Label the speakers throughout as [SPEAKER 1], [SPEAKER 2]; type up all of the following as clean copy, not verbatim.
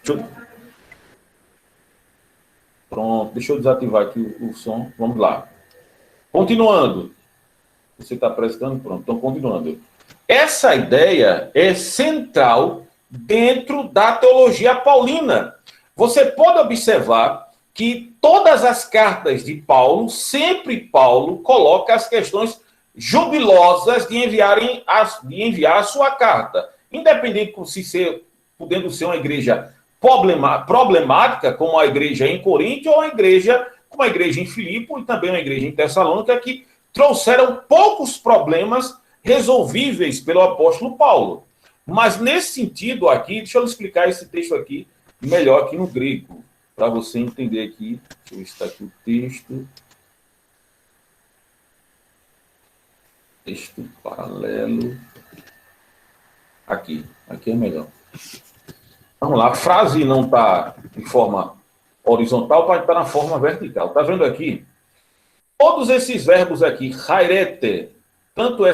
[SPEAKER 1] Deixa eu... Pronto, deixa eu desativar aqui o som. Vamos lá. Continuando. Você está prestando? Pronto, então continuando. Essa ideia é central dentro da teologia paulina. Você pode observar que todas as cartas de Paulo, sempre Paulo coloca as questões jubilosas de enviar a sua carta. Independente de ser, podendo ser uma igreja problemática, como a igreja em Corinto, ou como a igreja em Filipe, e também a igreja em Tessalônica, que trouxeram poucos problemas resolvíveis pelo apóstolo Paulo. Mas nesse sentido aqui, deixa eu explicar esse texto aqui melhor aqui no grego, para você entender aqui. Deixa eu ver se está aqui o texto. Texto paralelo. Aqui é melhor. Vamos lá, a frase não está de forma horizontal, vai estar na forma vertical. Está vendo aqui? Todos esses verbos aqui, hairete, tanto é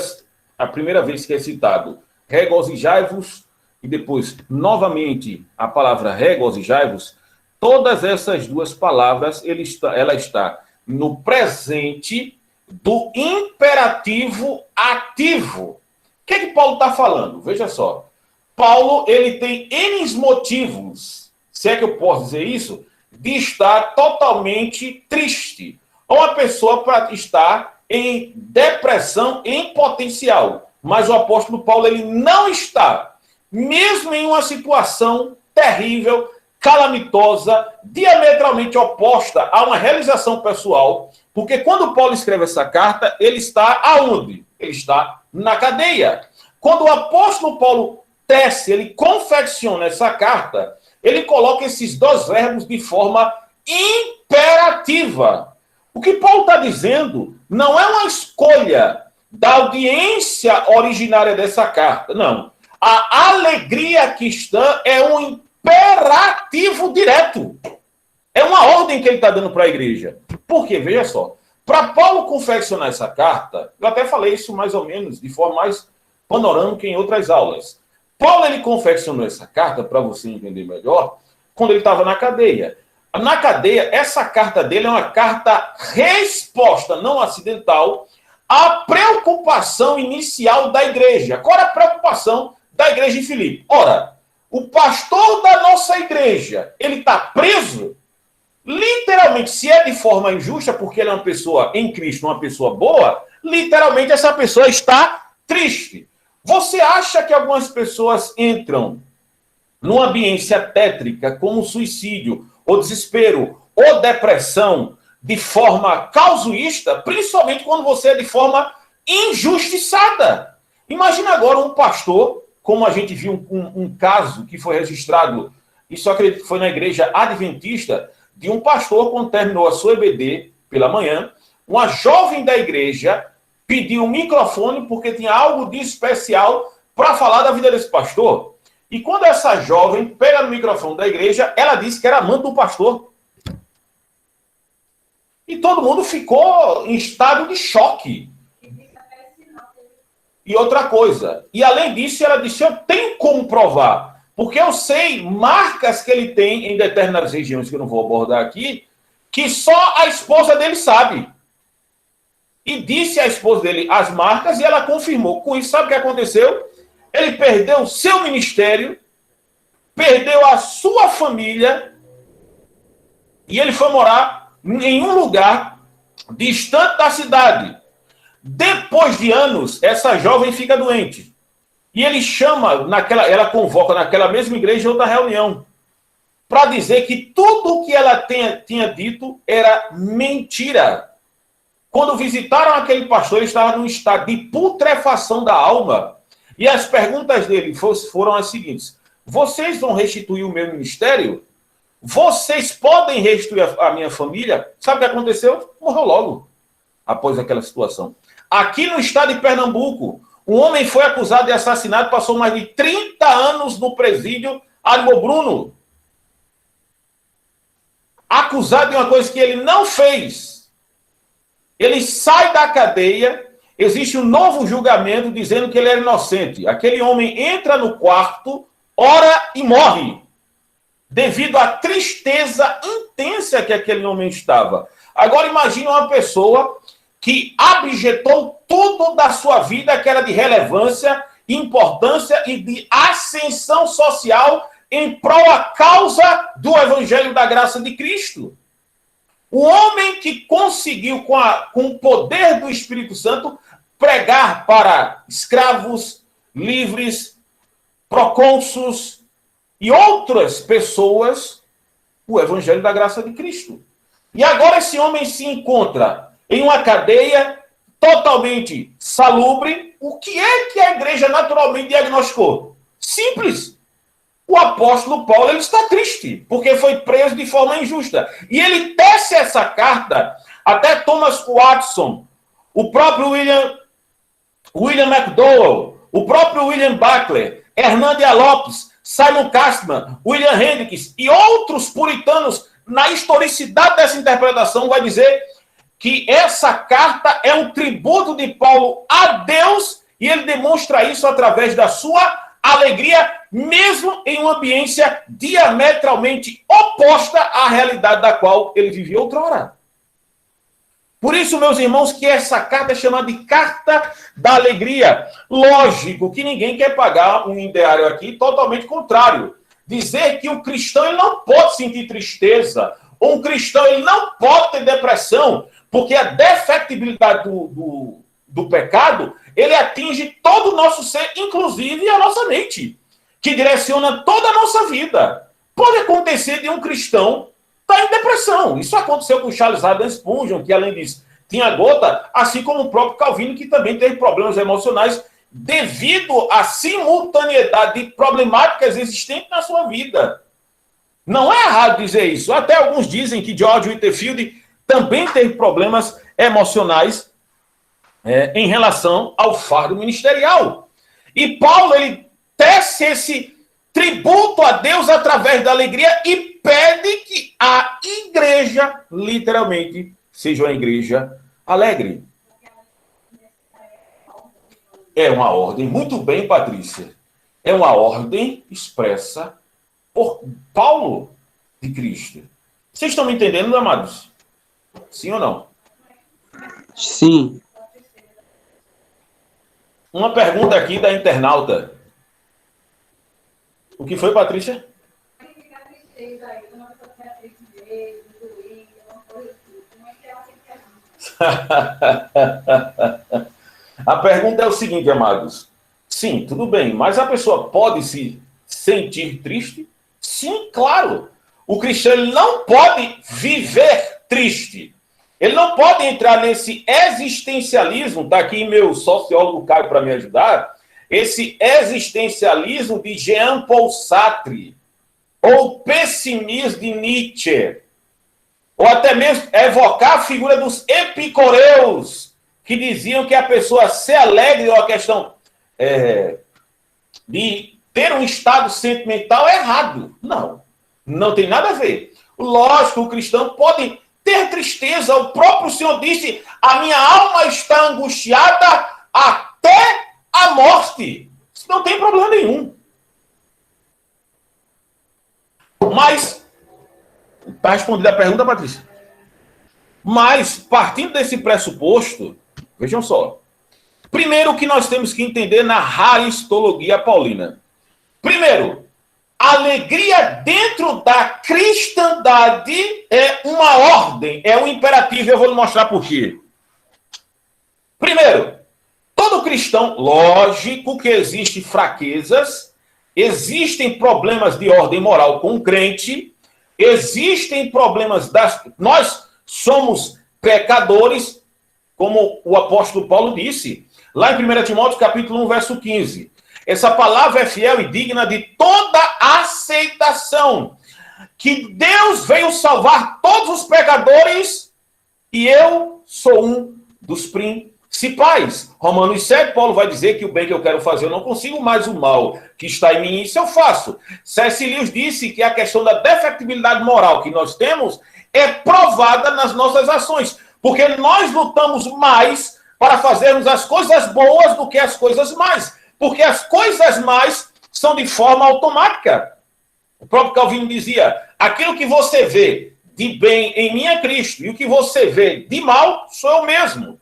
[SPEAKER 1] a primeira vez que é citado, regozijai-vos, e depois, novamente, a palavra regozijai-vos, todas essas duas palavras, ela está no presente do imperativo ativo. O que é que Paulo está falando? Veja só. Paulo, ele tem N motivos, se é que eu posso dizer isso, de estar totalmente triste. Uma pessoa para estar em depressão em potencial. Mas o apóstolo Paulo, ele não está, mesmo em uma situação terrível, calamitosa, diametralmente oposta a uma realização pessoal, porque quando Paulo escreve essa carta, ele está aonde? Ele está na cadeia. Quando o apóstolo Paulo tece, ele confecciona essa carta, ele coloca esses dois verbos de forma imperativa. O que Paulo está dizendo não é uma escolha da audiência originária dessa carta, não. A alegria cristã é um imperativo direto. É uma ordem que ele está dando para a igreja. Por quê? Veja só. Para Paulo confeccionar essa carta, eu até falei isso mais ou menos de forma mais panorâmica em outras aulas. Paulo, ele confeccionou essa carta, para você entender melhor, quando ele estava na cadeia. Na cadeia, essa carta dele é uma carta resposta, não acidental, à preocupação inicial da igreja. Qual era a preocupação da igreja em Filipe? Ora, o pastor da nossa igreja, ele está preso? Literalmente, se é de forma injusta, porque ele é uma pessoa em Cristo, uma pessoa boa, literalmente essa pessoa está triste. Você acha que algumas pessoas entram numa ambiência tétrica, como suicídio, ou desespero, ou depressão, de forma causuísta, principalmente quando você é de forma injustiçada? Imagina agora um pastor, como a gente viu um caso que foi registrado, isso acredito que foi na igreja adventista, de um pastor, quando terminou a sua EBD pela manhã, uma jovem da igreja pediu um microfone porque tinha algo de especial para falar da vida desse pastor. E quando essa jovem pega no microfone da igreja, ela disse que era amante do pastor. E todo mundo ficou em estado de choque. E outra coisa, e além disso, ela disse, eu tenho como provar, porque eu sei marcas que ele tem em determinadas regiões, que eu não vou abordar aqui, que só a esposa dele sabe. E disse à esposa dele as marcas, e ela confirmou. Com isso, sabe o que aconteceu? Ele perdeu o seu ministério, perdeu a sua família, e ele foi morar em um lugar distante da cidade. Depois de anos, essa jovem fica doente. E ele chama, ela convoca naquela mesma igreja outra reunião, para dizer que tudo o que ela tinha dito era mentira. Quando visitaram aquele pastor, ele estava num estado de putrefação da alma. E as perguntas dele foram as seguintes: vocês vão restituir o meu ministério? Vocês podem restituir a minha família? Sabe o que aconteceu? Morreu logo, após aquela situação. Aqui no estado de Pernambuco, um homem foi acusado de assassinato, passou mais de 30 anos no presídio Armobruno. Acusado de uma coisa que ele não fez. Ele sai da cadeia, existe um novo julgamento dizendo que ele era inocente. Aquele homem entra no quarto, ora e morre. devido à tristeza intensa que aquele homem estava. Agora imagine uma pessoa que abjetou tudo da sua vida que era de relevância, importância e de ascensão social em prol à causa do Evangelho da Graça de Cristo. O homem que conseguiu, com o poder do Espírito Santo, pregar para escravos, livres, procônsulos e outras pessoas o Evangelho da Graça de Cristo. E agora esse homem se encontra em uma cadeia totalmente salubre. O que é que a igreja naturalmente diagnosticou? Simples. O apóstolo Paulo ele está triste, porque foi preso de forma injusta. E ele tece essa carta até Thomas Watson, o próprio William McDowell, o próprio William Buckley, Hernandes Lopes, Simon Castman, William Hendricks e outros puritanos, na historicidade dessa interpretação, vai dizer que essa carta é um tributo de Paulo a Deus e ele demonstra isso através da sua alegria, mesmo em uma ambiência diametralmente oposta à realidade da qual ele vivia outrora. Por isso, meus irmãos, que essa carta é chamada de Carta da Alegria. Lógico que ninguém quer pagar um ideário aqui totalmente contrário. Dizer que o cristão ele não pode sentir tristeza, ou um cristão ele não pode ter depressão, porque a defectibilidade do pecado, ele atinge todo o nosso ser, inclusive a nossa mente, que direciona toda a nossa vida. Pode acontecer de um cristão estar em depressão. Isso aconteceu com Charles Haddon Spurgeon, que além disso tinha gota, assim como o próprio Calvino, que também teve problemas emocionais devido à simultaneidade de problemáticas existentes na sua vida. Não é errado dizer isso. Até alguns dizem que George Whitefield também teve problemas emocionais em relação ao fardo ministerial. E Paulo, ele tece esse tributo a Deus através da alegria e pede que a igreja, literalmente, seja uma igreja alegre. É uma ordem, muito bem, Patrícia. É uma ordem expressa por Paulo de Cristo. Vocês estão me entendendo, amados? Sim ou não?
[SPEAKER 2] Sim.
[SPEAKER 1] Uma pergunta aqui da internauta. O que foi, Patrícia? A pergunta é o seguinte, amados. Sim, tudo bem, mas a pessoa pode se sentir triste? Sim, claro. O cristão ele não pode viver triste. Ele não pode entrar nesse existencialismo, está aqui meu sociólogo Caio para me ajudar, esse existencialismo de Jean-Paul Sartre, ou pessimismo de Nietzsche, ou até mesmo evocar a figura dos epicureus, que diziam que a pessoa ser alegre é uma questão de ter um estado sentimental errado. Não, não tem nada a ver. Lógico, o cristão pode ter tristeza. O próprio Senhor disse, a minha alma está angustiada até a morte. Isso não tem problema nenhum. Mas, está respondida a pergunta, Patrícia? Mas, partindo desse pressuposto, vejam só. Primeiro que nós temos que entender na Aristologia paulina. Primeiro, alegria dentro da cristandade é uma ordem, é um imperativo. Eu vou lhe mostrar por quê. Primeiro, todo cristão, lógico que existem fraquezas, existem problemas de ordem moral com o crente, existem problemas nós somos pecadores, como o apóstolo Paulo disse, lá em 1 Timóteo capítulo 1, verso 15. Essa palavra é fiel e digna de toda aceitação, que Deus veio salvar todos os pecadores e eu sou um dos principais. Romanos 7, Paulo vai dizer que o bem que eu quero fazer eu não consigo, mas o mal que está em mim, isso eu faço. C.S. Lewis disse que a questão da defectibilidade moral que nós temos é provada nas nossas ações, porque nós lutamos mais para fazermos as coisas boas do que as coisas más, porque as coisas más são de forma automática. O próprio Calvino dizia, aquilo que você vê de bem em mim é Cristo, e o que você vê de mal sou eu mesmo.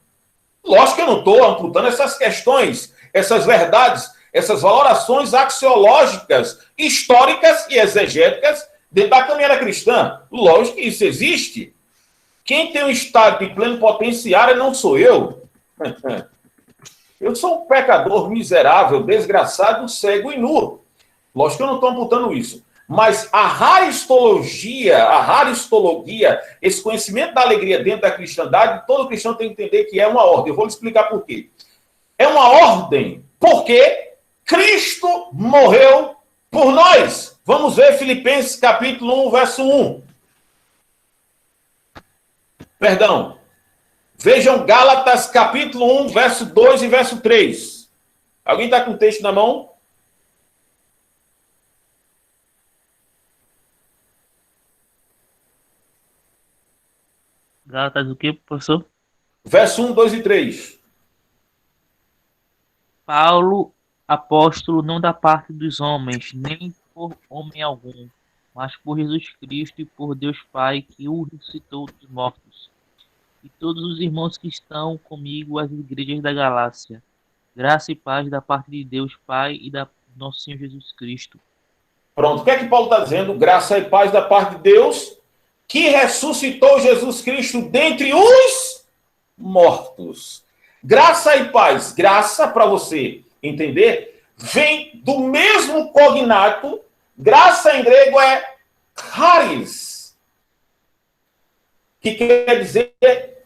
[SPEAKER 1] Lógico que eu não estou amputando essas questões, essas verdades, essas valorações axiológicas, históricas e exegéticas dentro da caminhada cristã. Lógico que isso existe. Quem tem um estado de plenipotenciário não sou eu. Eu sou um pecador miserável, desgraçado, cego e nu. Lógico que eu não estou amputando isso. Mas a haristologia, esse conhecimento da alegria dentro da cristandade, todo cristão tem que entender que é uma ordem. Eu vou lhe explicar por quê. É uma ordem porque Cristo morreu por nós. Vamos ver Filipenses capítulo 1, verso 1. Perdão. Vejam Gálatas capítulo 1, verso 2 e verso 3. Alguém está com o texto na mão?
[SPEAKER 3] Gálatas o quê, professor?
[SPEAKER 1] Verso 1, 2 e 3.
[SPEAKER 3] Paulo, apóstolo, não da parte dos homens, nem por homem algum, mas por Jesus Cristo e por Deus Pai, que o ressuscitou dos mortos. E todos os irmãos que estão comigo, as igrejas da Galácia. Graça e paz da parte de Deus Pai e da nosso Senhor Jesus Cristo.
[SPEAKER 1] Pronto. O que é que Paulo está dizendo? Graça e paz da parte de Deus, que ressuscitou Jesus Cristo dentre os mortos. Graça e paz. Graça, para você entender, vem do mesmo cognato. Graça em grego é charis, que quer dizer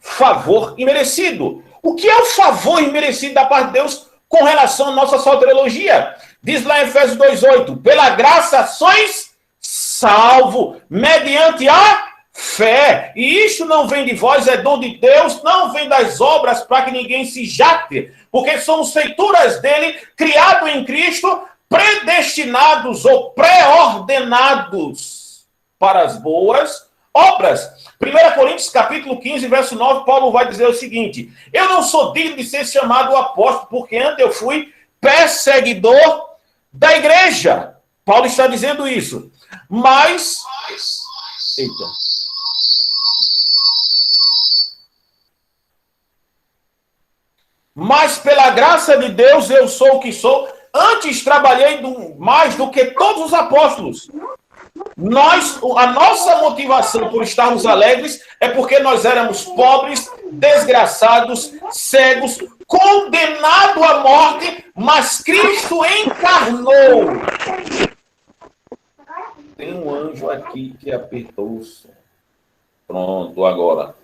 [SPEAKER 1] favor imerecido. O que é o favor imerecido da parte de Deus com relação à nossa soteriologia? Diz lá em Efésios 2,8, pela graça sois salvo, mediante a fé. E isto não vem de vós, é dom de Deus, não vem das obras para que ninguém se jacte, porque somos feituras dele, criados em Cristo, predestinados ou pré-ordenados para as boas obras. 1 Coríntios capítulo 15, verso 9, Paulo vai dizer o seguinte, eu não sou digno de ser chamado apóstolo, porque antes eu fui perseguidor da igreja. Paulo está dizendo isso. Mas... Eita. Mas pela graça de Deus eu sou o que sou. Antes trabalhei mais do que todos os apóstolos. A nossa motivação por estarmos alegres é porque nós éramos pobres, desgraçados, cegos, condenados à morte, mas Cristo encarnou. Tem um anjo aqui que apertou o som. Pronto, agora.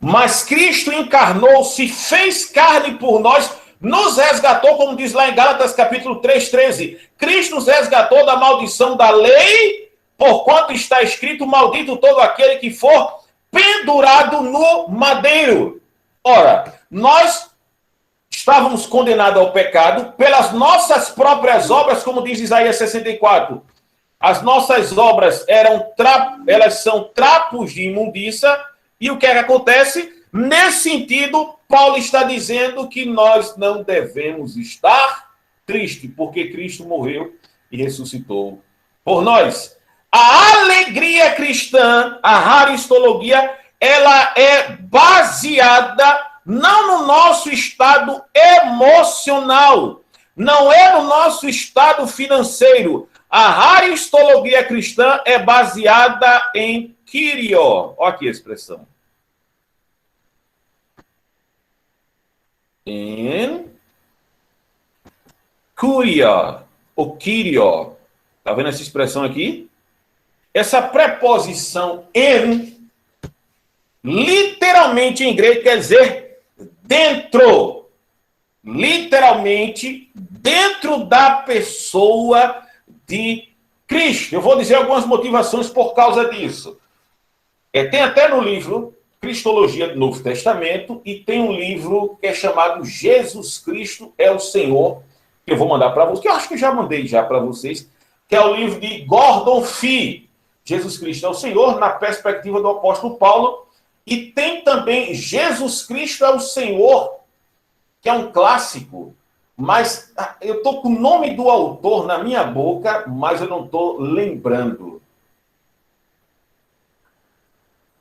[SPEAKER 1] Mas Cristo encarnou, se fez carne por nós, nos resgatou, como diz lá em Gálatas capítulo 3, 13. Cristo nos resgatou da maldição da lei, porquanto está escrito, maldito todo aquele que for pendurado no madeiro. Ora, nós estávamos condenados ao pecado pelas nossas próprias obras, como diz Isaías 64. As nossas obras elas são trapos de imundícia. E o que é que acontece? Nesse sentido, Paulo está dizendo que nós não devemos estar tristes, porque Cristo morreu e ressuscitou por nós. A alegria cristã, a haristologia, ela é baseada não no nosso estado emocional, não é no nosso estado financeiro. A haristologia cristã é baseada em Kyrio. Olha aqui a expressão. Em Kyrio, ou Kyrio. Está vendo essa expressão aqui? Essa preposição em, literalmente em grego, quer dizer dentro. Literalmente dentro da pessoa de Cristo. Eu vou dizer algumas motivações por causa disso. Tem até no livro Cristologia do Novo Testamento e tem um livro que é chamado Jesus Cristo é o Senhor, que eu vou mandar para vocês, que eu acho que eu já mandei já para vocês, que é o livro de Gordon Fee, Jesus Cristo é o Senhor, na perspectiva do apóstolo Paulo, e tem também Jesus Cristo é o Senhor, que é um clássico, Mas eu estou com o nome do autor na minha boca, mas eu não estou lembrando.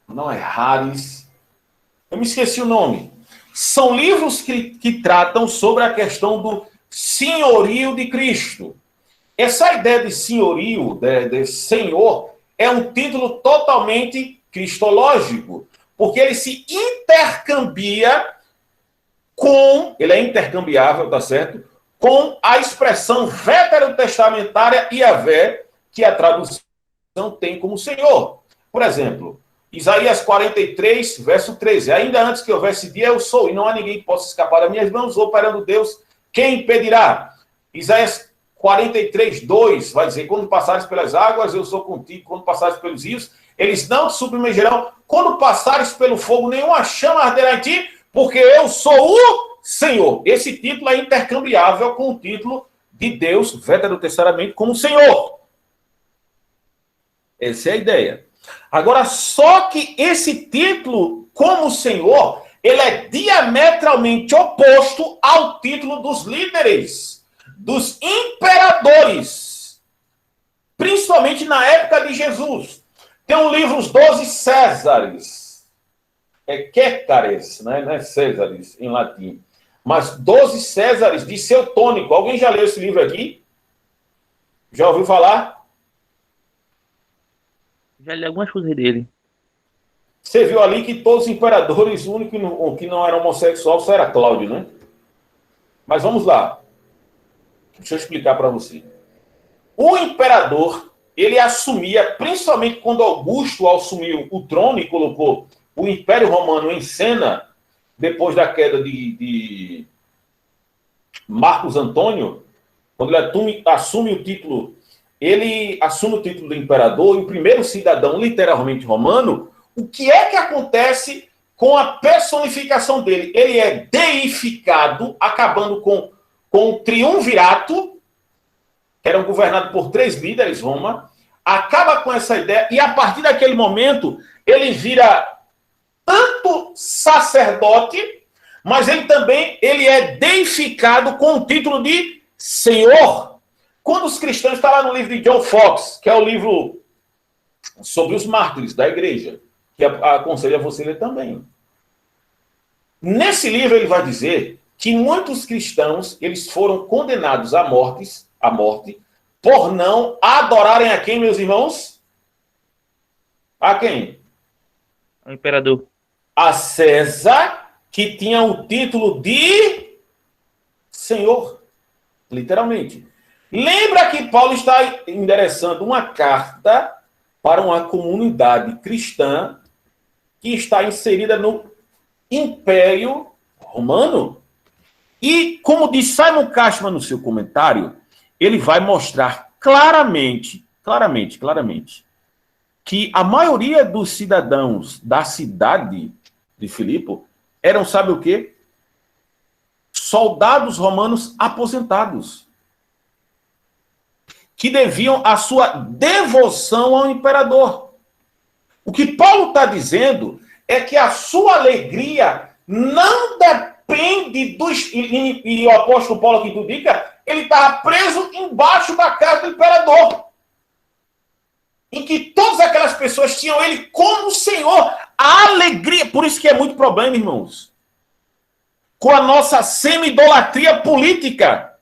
[SPEAKER 1] Não é Harris. Eu me esqueci o nome. São livros que tratam sobre a questão do senhorio de Cristo. Essa ideia de senhorio, de senhor, é um título totalmente cristológico, porque ele se intercambia ele é intercambiável, tá certo? Com a expressão veterotestamentária Yahvé, que a tradução tem como Senhor. Por exemplo, Isaías 43, verso 13. Ainda antes que houvesse dia, eu sou, e não há ninguém que possa escapar das minhas mãos, operando Deus, quem impedirá? Isaías 43, 2, vai dizer, quando passares pelas águas, eu sou contigo, quando passares pelos rios, eles não te submergerão, quando passares pelo fogo, nenhuma chama arderá em ti, porque eu sou o Senhor. Esse título é intercambiável com o título de Deus, veterotestamentaramente, como Senhor. Essa é a ideia. Agora, só que esse título, como Senhor, ele é diametralmente oposto ao título dos líderes, dos imperadores, principalmente na época de Jesus. Tem um livro, Os 12 Césares, Quécares, né? Não é Césares em latim, mas 12 Césares de Teutônico. Alguém já leu esse livro aqui? Já ouviu falar?
[SPEAKER 3] Já li algumas coisas dele.
[SPEAKER 1] Você viu ali que todos os imperadores, o único que não era homossexual só era Cláudio, né? Mas vamos lá. Deixa eu explicar para você. O imperador, ele assumia, principalmente quando Augusto assumiu o trono e colocou o Império Romano em cena, depois da queda de Marcos Antônio, quando ele assume o título do imperador, e o primeiro cidadão literalmente romano. O que é que acontece com a personificação dele? Ele é deificado, acabando com o triunvirato, que eram governados por 3 líderes, Roma, acaba com essa ideia, e a partir daquele momento, ele vira tanto sacerdote, mas ele é deificado com o título de Senhor. Quando os cristãos, está lá no livro de John Fox, que é o livro sobre os mártires da igreja, que aconselho a você ler também. Nesse livro ele vai dizer que muitos cristãos, eles foram condenados à morte, por não adorarem a quem, meus irmãos? A quem?
[SPEAKER 3] O imperador.
[SPEAKER 1] A César, que tinha o título de Senhor, literalmente. Lembra que Paulo está endereçando uma carta para uma comunidade cristã que está inserida no Império Romano? E, como diz Simon Cashman no seu comentário, ele vai mostrar claramente, que a maioria dos cidadãos da cidade de Filipe eram, sabe o quê? Soldados romanos aposentados, que deviam a sua devoção ao imperador. O que Paulo está dizendo é que a sua alegria não depende dos... E o apóstolo Paulo aqui indica, ele estava preso embaixo da casa do imperador, em que todas aquelas pessoas tinham ele como Senhor. A alegria, por isso que é muito problema, irmãos, com a nossa semi-idolatria política.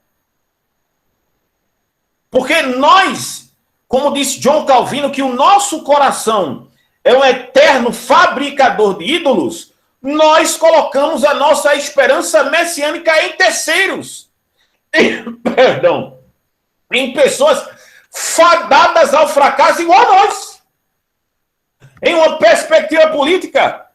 [SPEAKER 1] Porque nós, como disse John Calvino, que o nosso coração é um eterno fabricador de ídolos, nós colocamos a nossa esperança messiânica em terceiros. Perdão. Em pessoas fadadas ao fracasso igual a nós. Em uma perspectiva política.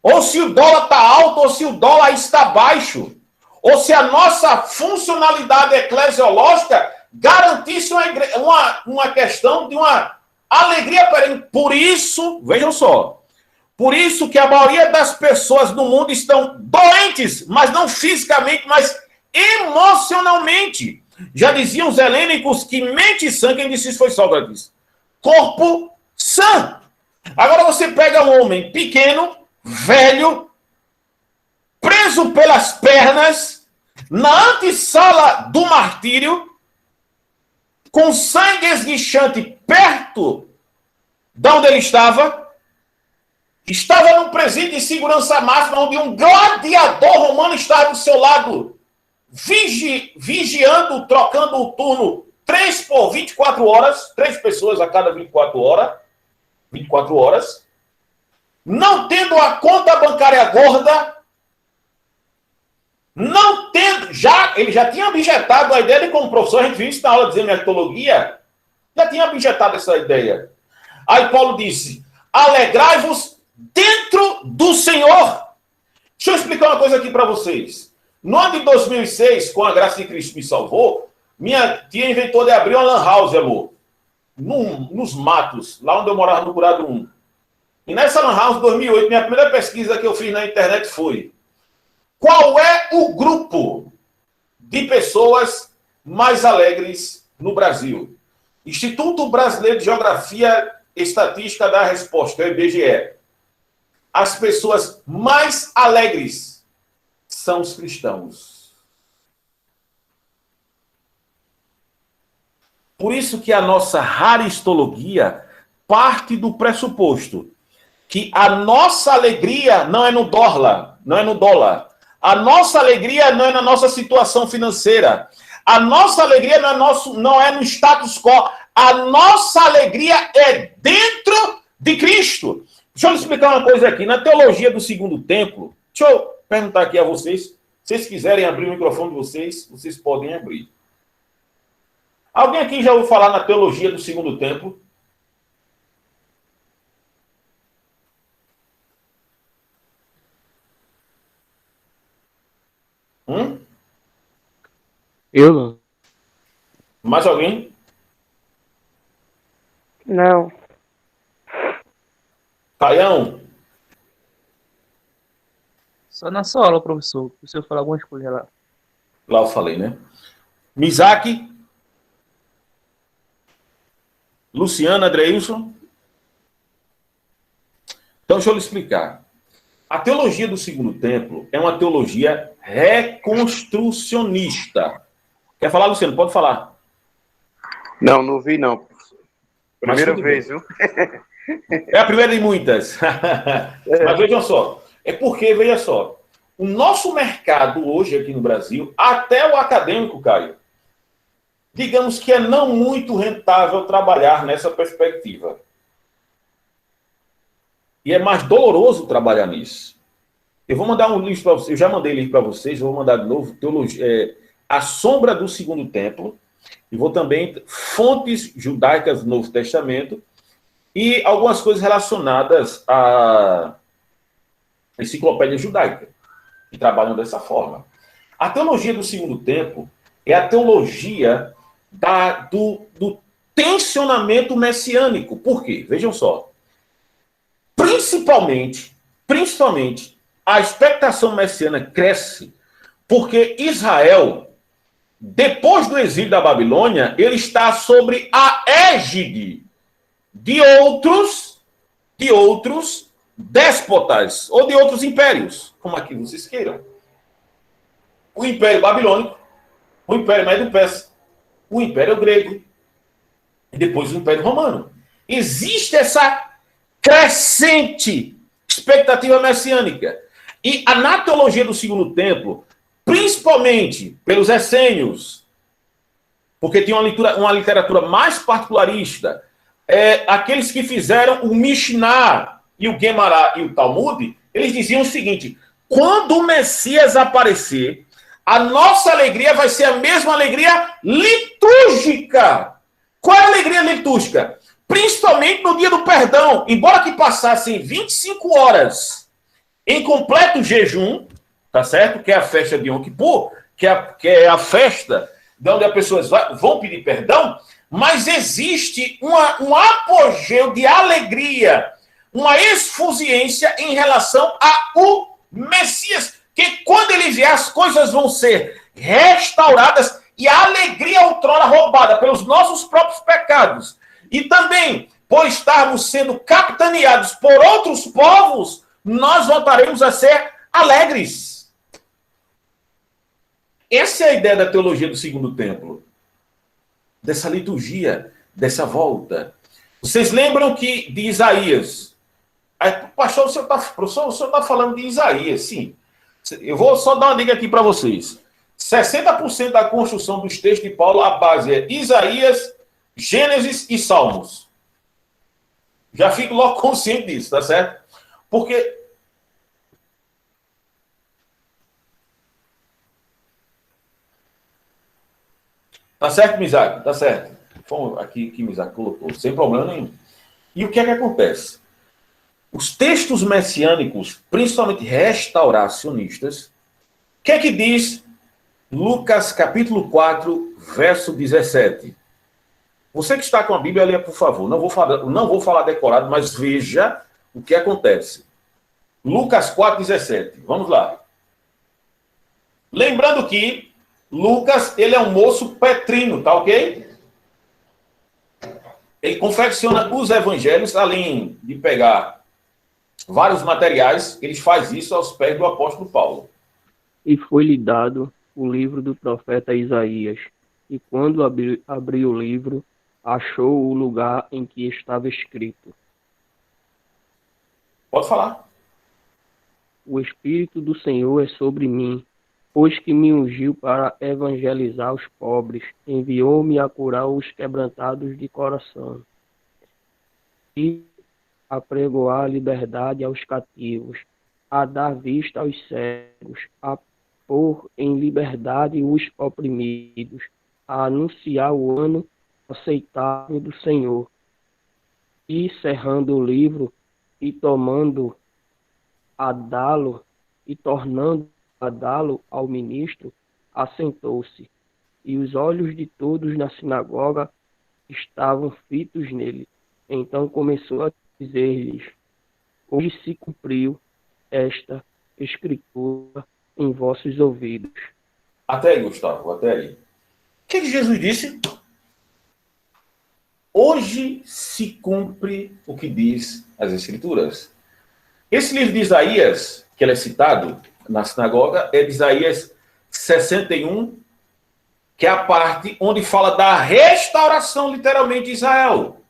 [SPEAKER 1] Ou se o dólar está alto, ou se o dólar está baixo. Ou se a nossa funcionalidade eclesiológica garantisse uma questão de uma alegria perene. Por isso, vejam só, por isso que a maioria das pessoas no mundo estão doentes, mas não fisicamente, mas emocionalmente. Já diziam os helênicos que mente sã, quem disse isso foi Sócrates. Corpo sã. Agora você pega um homem pequeno, velho, preso pelas pernas, na antessala do martírio, com sangue esguichante perto de onde ele estava num presídio de segurança máxima, onde um gladiador romano estava do seu lado, vigiando, trocando o turno 3 por 24 horas, 3 pessoas a cada 24 horas, não tendo a conta bancária gorda, não tendo, ele já tinha objetado a ideia de, como professor, a gente viu isso na aula de zeneatologia, já tinha objetado essa ideia. Aí Paulo disse, alegrai-vos dentro do Senhor. Deixa eu explicar uma coisa aqui para vocês. No ano de 2006, com a graça de Cristo me salvou, minha tia inventou de abrir uma lan house, amor, nos matos, lá onde eu morava no Curado 1. E nessa lan house, em 2008, minha primeira pesquisa que eu fiz na internet foi: qual é o grupo de pessoas mais alegres no Brasil? Instituto Brasileiro de Geografia e Estatística dá a resposta, é o IBGE. As pessoas mais alegres são os cristãos. Por isso que a nossa haristologia parte do pressuposto que a nossa alegria não é no dólar, não é no dólar. A nossa alegria não é na nossa situação financeira. A nossa alegria não é no status quo. A nossa alegria é dentro de Cristo. Deixa eu lhe explicar uma coisa aqui. Na teologia do segundo templo, deixa eu perguntar aqui a vocês. Se vocês quiserem abrir o microfone de vocês, vocês podem abrir. Alguém aqui já ouviu falar na teologia do segundo templo?
[SPEAKER 2] Eu não.
[SPEAKER 1] Mais alguém?
[SPEAKER 4] Não.
[SPEAKER 1] Caião?
[SPEAKER 3] Só na sua aula, professor. Se eu falar algumas coisas lá.
[SPEAKER 1] Lá eu falei, né? Misaki? Luciana, Adreilson? Então, deixa eu lhe explicar. A teologia do segundo templo é uma teologia reconstrucionista. Quer falar, Luciano? Pode falar.
[SPEAKER 5] Não vi não. Primeira vez, viu?
[SPEAKER 1] É a primeira de muitas. Mas vejam só. É porque, veja só, o nosso mercado hoje aqui no Brasil, até o acadêmico, Caio, digamos que é não muito rentável trabalhar nessa perspectiva. E é mais doloroso trabalhar nisso. Eu vou mandar um livro para vocês, eu já mandei livro para vocês, vou mandar de novo, A Sombra do Segundo Templo, e vou também fontes judaicas do Novo Testamento e algumas coisas relacionadas à enciclopédia judaica, que trabalham dessa forma. A teologia do Segundo Templo é a teologia do tensionamento messiânico. Por quê? Vejam só. Principalmente, a expectação messiânica cresce porque Israel, depois do exílio da Babilônia, ele está sobre a égide de outros déspotas ou de outros impérios, como aqui vocês queiram. O Império Babilônico, o Império Medo-Persa, o Império Grego e depois o Império Romano. Existe essa crescente expectativa messiânica. E na teologia do Segundo Templo, principalmente pelos essênios, porque tinha uma literatura mais particularista, aqueles que fizeram o Mishnah e o Gemara e o Talmud, eles diziam o seguinte: quando o Messias aparecer, a nossa alegria vai ser a mesma alegria litúrgica. Qual é a alegria litúrgica? Principalmente no dia do perdão, embora que passassem 25 horas em completo jejum, tá certo? Que é a festa de Yom Kippur, que é a festa de onde as pessoas vão pedir perdão, mas existe um apogeu de alegria, uma esfuziência em relação ao Messias, que quando ele vier as coisas vão ser restauradas e a alegria outrora roubada pelos nossos próprios pecados e também por estarmos sendo capitaneados por outros povos, nós voltaremos a ser alegres. Essa é a ideia da teologia do segundo templo. Dessa liturgia, dessa volta. Vocês lembram que de Isaías? Aí, pastor, professor, o senhor está falando de Isaías, sim. Eu vou só dar uma dica aqui para vocês. 60% da construção dos textos de Paulo, a base é Isaías, Gênesis e Salmos. Já fico logo consciente disso, tá certo? Porque tá certo, Misaque? Tá certo. Foi aqui que Misaque colocou, sem problema nenhum. E o que é que acontece? Os textos messiânicos, principalmente restauracionistas, o que é que diz Lucas capítulo 4, verso 17? Você que está com a Bíblia, leia, por favor. Não vou falar decorado, mas veja o que acontece. Lucas 4, 17. Vamos lá. Lembrando que Lucas, ele é um moço petrino, tá ok? Ele confecciona os evangelhos, além de pegar vários materiais, ele faz isso aos pés do apóstolo Paulo.
[SPEAKER 2] E foi-lhe dado o livro do profeta Isaías. E quando abriu o livro, achou o lugar em que estava escrito:
[SPEAKER 1] Pode falar.
[SPEAKER 2] O Espírito do Senhor é sobre mim, pois que me ungiu para evangelizar os pobres, enviou-me a curar os quebrantados de coração e a pregoar a liberdade aos cativos, a dar vista aos cegos, a pôr em liberdade os oprimidos, a anunciar o ano aceitável do Senhor. E cerrando o livro e tomando a dá-lo e tornando a dá-lo ao ministro, assentou-se, e os olhos de todos na sinagoga estavam fitos nele. Então começou a dizer-lhes: hoje se cumpriu esta escritura em vossos ouvidos.
[SPEAKER 1] Até aí, Gustavo, até aí. O que Jesus disse? Hoje se cumpre o que diz as Escrituras. Esse livro de Isaías, que ele é citado na sinagoga, é de Isaías 61, que é a parte onde fala da restauração, literalmente, de Israel.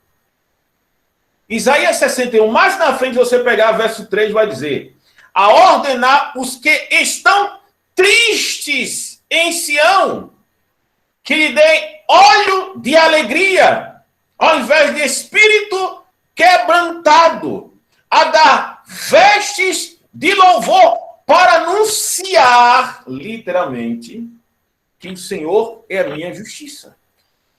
[SPEAKER 1] Isaías 61, mais na frente, você pegar verso 3, vai dizer: a ordenar os que estão tristes em Sião, que lhe deem óleo de alegria, ao invés de espírito quebrantado, a dar vestes de louvor, para anunciar, literalmente, que o Senhor é a minha justiça.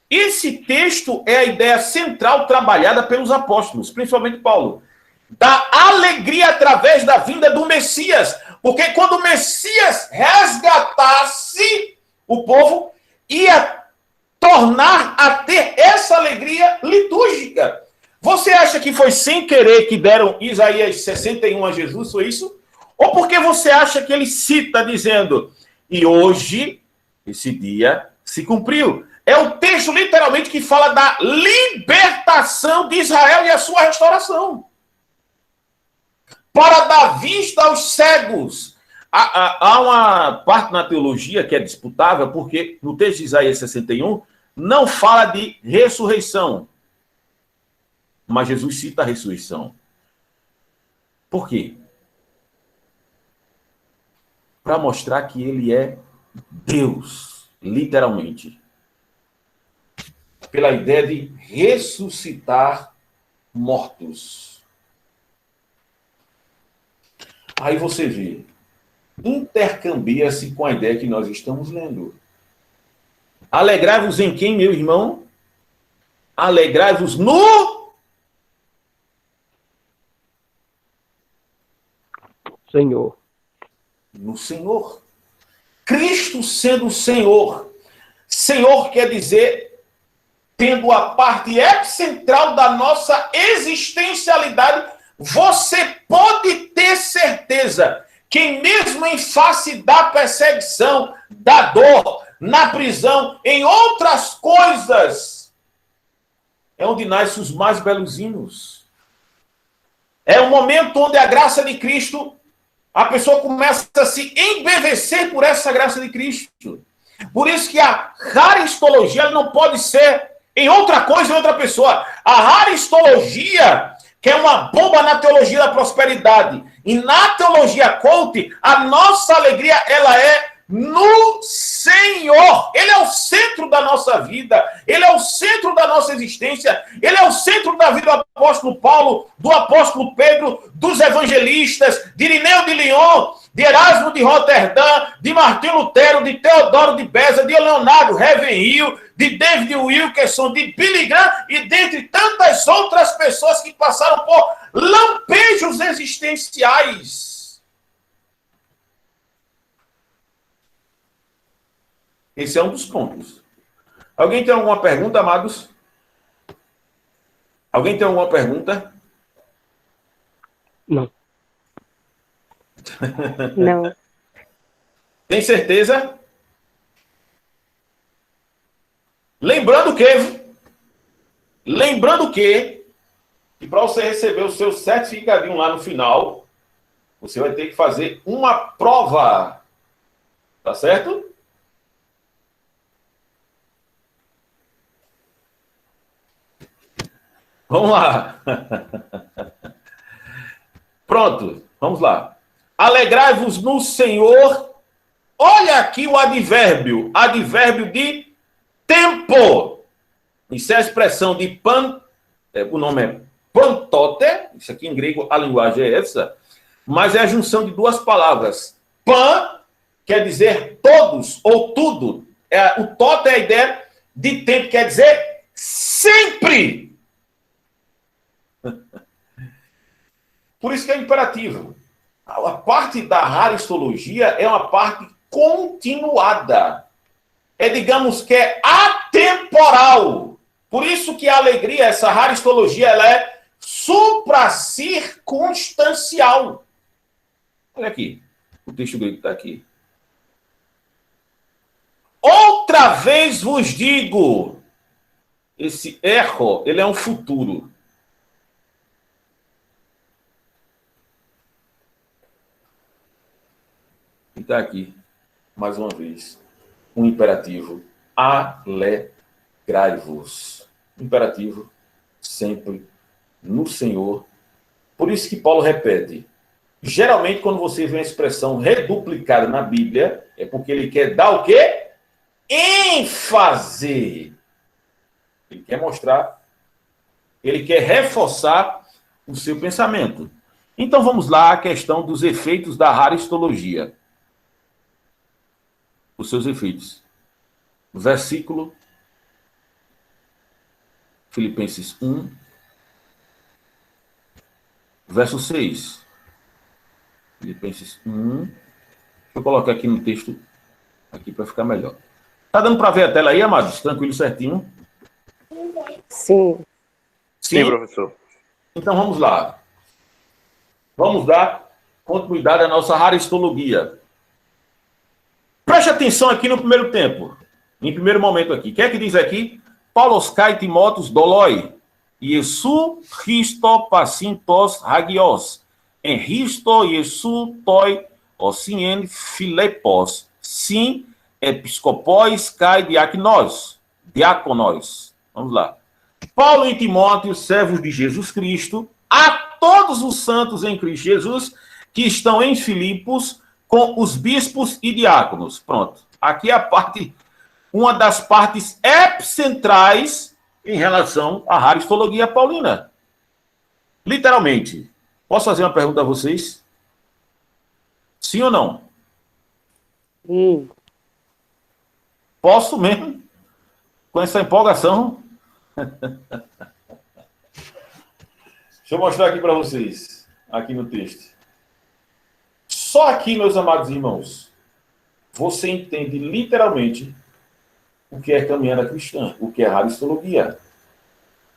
[SPEAKER 1] Esse texto é a ideia central trabalhada pelos apóstolos, principalmente Paulo, da alegria através da vinda do Messias, porque quando o Messias resgatasse o povo, ia tornar a ter essa alegria litúrgica. Você acha que foi sem querer que deram Isaías 61 a Jesus, foi isso? Ou porque você acha que ele cita dizendo: e hoje, esse dia, se cumpriu? É o texto, literalmente, que fala da libertação de Israel e a sua restauração. Para dar vista aos cegos. Há uma parte na teologia que é disputável, porque no texto de Isaías 61 não fala de ressurreição. Mas Jesus cita a ressurreição. Por quê? Para mostrar que ele é Deus, literalmente. Pela ideia de ressuscitar mortos. Aí você vê, intercambia-se com a ideia que nós estamos lendo. Alegrai-vos em quem, meu irmão? Alegrai-vos no
[SPEAKER 2] Senhor.
[SPEAKER 1] No Senhor. Cristo sendo o Senhor. Senhor quer dizer tendo a parte central da nossa existencialidade, você pode ter certeza que mesmo em face da perseguição, da dor, na prisão, em outras coisas, é onde nascem os mais belos hinos. É o momento onde a graça de Cristo A pessoa começa a se embevecer por essa graça de Cristo. Por isso que a haristologia ela não pode ser em outra coisa, em outra pessoa. A haristologia, que é uma bomba na teologia da prosperidade, e na teologia coach, a nossa alegria ela é no Senhor. Ele é o centro da nossa vida, ele é o centro da nossa existência, ele é o centro da vida do apóstolo Paulo, do apóstolo Pedro, dos evangelistas, de Irineu de Lyon, de Erasmo de Roterdã, de Martim Lutero, de Teodoro de Beza, de Leonardo Ravenhill, de David Wilkerson, de Billy Graham e dentre tantas outras pessoas que passaram por lampejos existenciais. Esse é um dos pontos. Alguém tem alguma pergunta, amados? Alguém tem alguma pergunta?
[SPEAKER 2] Não.
[SPEAKER 4] Não.
[SPEAKER 1] Tem certeza? Lembrando que para você receber o seu certificadinho lá no final, você vai ter que fazer uma prova. Tá certo? Vamos lá. Pronto, vamos lá. Alegrai-vos no Senhor. Olha aqui o advérbio de tempo. Isso é a expressão de pan, o nome é pantote, isso aqui em grego a linguagem é essa, mas é a junção de duas palavras. Pan quer dizer todos ou tudo. O tote é a ideia de tempo, quer dizer sempre. Por isso que é imperativo. A parte da haristologia é uma parte continuada. É, digamos que é atemporal. Por isso que a alegria, essa haristologia, ela é supracircunstancial. Olha aqui. O texto grego está aqui. Outra vez vos digo. Esse erro, ele é um futuro. E está aqui, mais uma vez, um imperativo. Alegrai-vos. Imperativo, sempre, no Senhor. Por isso que Paulo repete. Geralmente, quando você vê uma expressão reduplicada na Bíblia, é porque ele quer dar o quê? ênfase. Ele quer mostrar, ele quer reforçar o seu pensamento. Então vamos lá à questão dos efeitos da haristologia. Os seus efeitos. Versículo Filipenses 1, verso 6. Filipenses 1. Deixa eu colocar aqui no texto, aqui para ficar melhor. Tá dando para ver a tela aí, amados? Tranquilo, certinho?
[SPEAKER 4] Sim.
[SPEAKER 5] Sim, professor.
[SPEAKER 1] Então vamos lá. Vamos dar continuidade à nossa haristologia. Preste atenção aqui no primeiro tempo. Em primeiro momento aqui. O que é que diz aqui? Paulos kai Timóteos doloi. Iesu Christo pacintos hagios. En Christo Iesu toi osien Filipos. Sim, episcopóis kai diáconos. Vamos lá. Paulo e Timóteo, servos de Jesus Cristo, a todos os santos em Cristo Jesus, que estão em Filipos, com os bispos e diáconos. Pronto. Aqui é a parte, uma das partes epicentrais em relação à haristologia paulina. Literalmente. Posso fazer uma pergunta a vocês? Sim ou não?
[SPEAKER 4] Sim.
[SPEAKER 1] Posso mesmo? Com essa empolgação? Deixa eu mostrar aqui para vocês, aqui no texto. Só aqui, meus amados irmãos, você entende literalmente o que é caminhada cristã, o que é haristologia.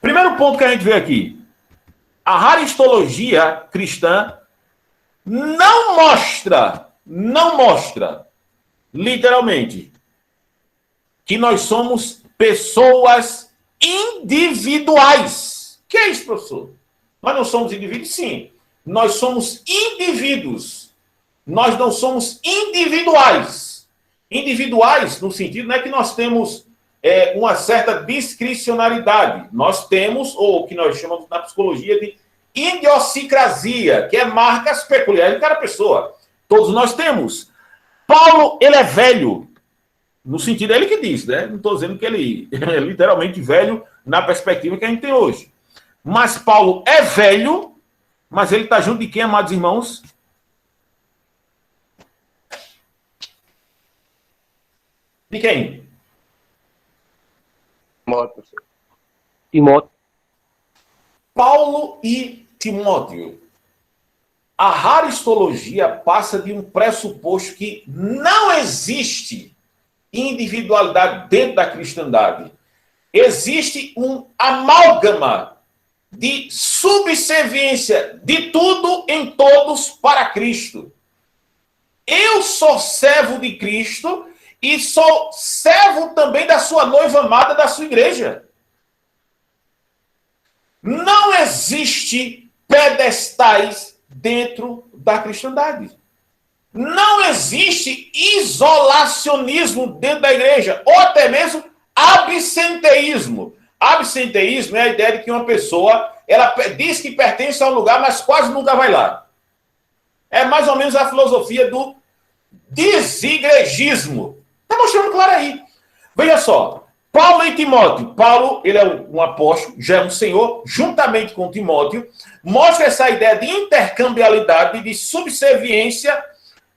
[SPEAKER 1] Primeiro ponto que a gente vê aqui. A haristologia cristã não mostra, literalmente, que nós somos pessoas individuais. Que é isso, professor? Nós não somos indivíduos? Sim. Nós somos indivíduos. nós não somos individuais. Individuais no sentido não é que nós temos uma certa discricionalidade. Nós temos, ou o que nós chamamos na psicologia de idiosincrasia, que é marcas peculiares de cada pessoa. Todos nós temos. Paulo, ele é velho, no sentido, é ele que diz, né? Não estou dizendo que ele é literalmente velho na perspectiva que a gente tem hoje. Mas Paulo é velho, mas ele está junto de quem, amados irmãos? De quem?
[SPEAKER 2] Timóteo.
[SPEAKER 1] Paulo e Timóteo. A haristologia passa de um pressuposto que não existe individualidade dentro da cristandade. Existe um amálgama de subserviência de tudo em todos para Cristo. Eu sou servo de Cristo e sou servo também da sua noiva amada, da sua igreja. Não existe pedestais dentro da cristandade. Não existe isolacionismo dentro da igreja, ou até mesmo absenteísmo. Absenteísmo é a ideia de que uma pessoa, ela diz que pertence a um lugar, mas quase nunca vai lá. É mais ou menos a filosofia do desigregismo. Está mostrando claro aí. Veja só, Paulo e Timóteo. Paulo, ele é um apóstolo, já é um senhor, juntamente com Timóteo, mostra essa ideia de intercambialidade, de subserviência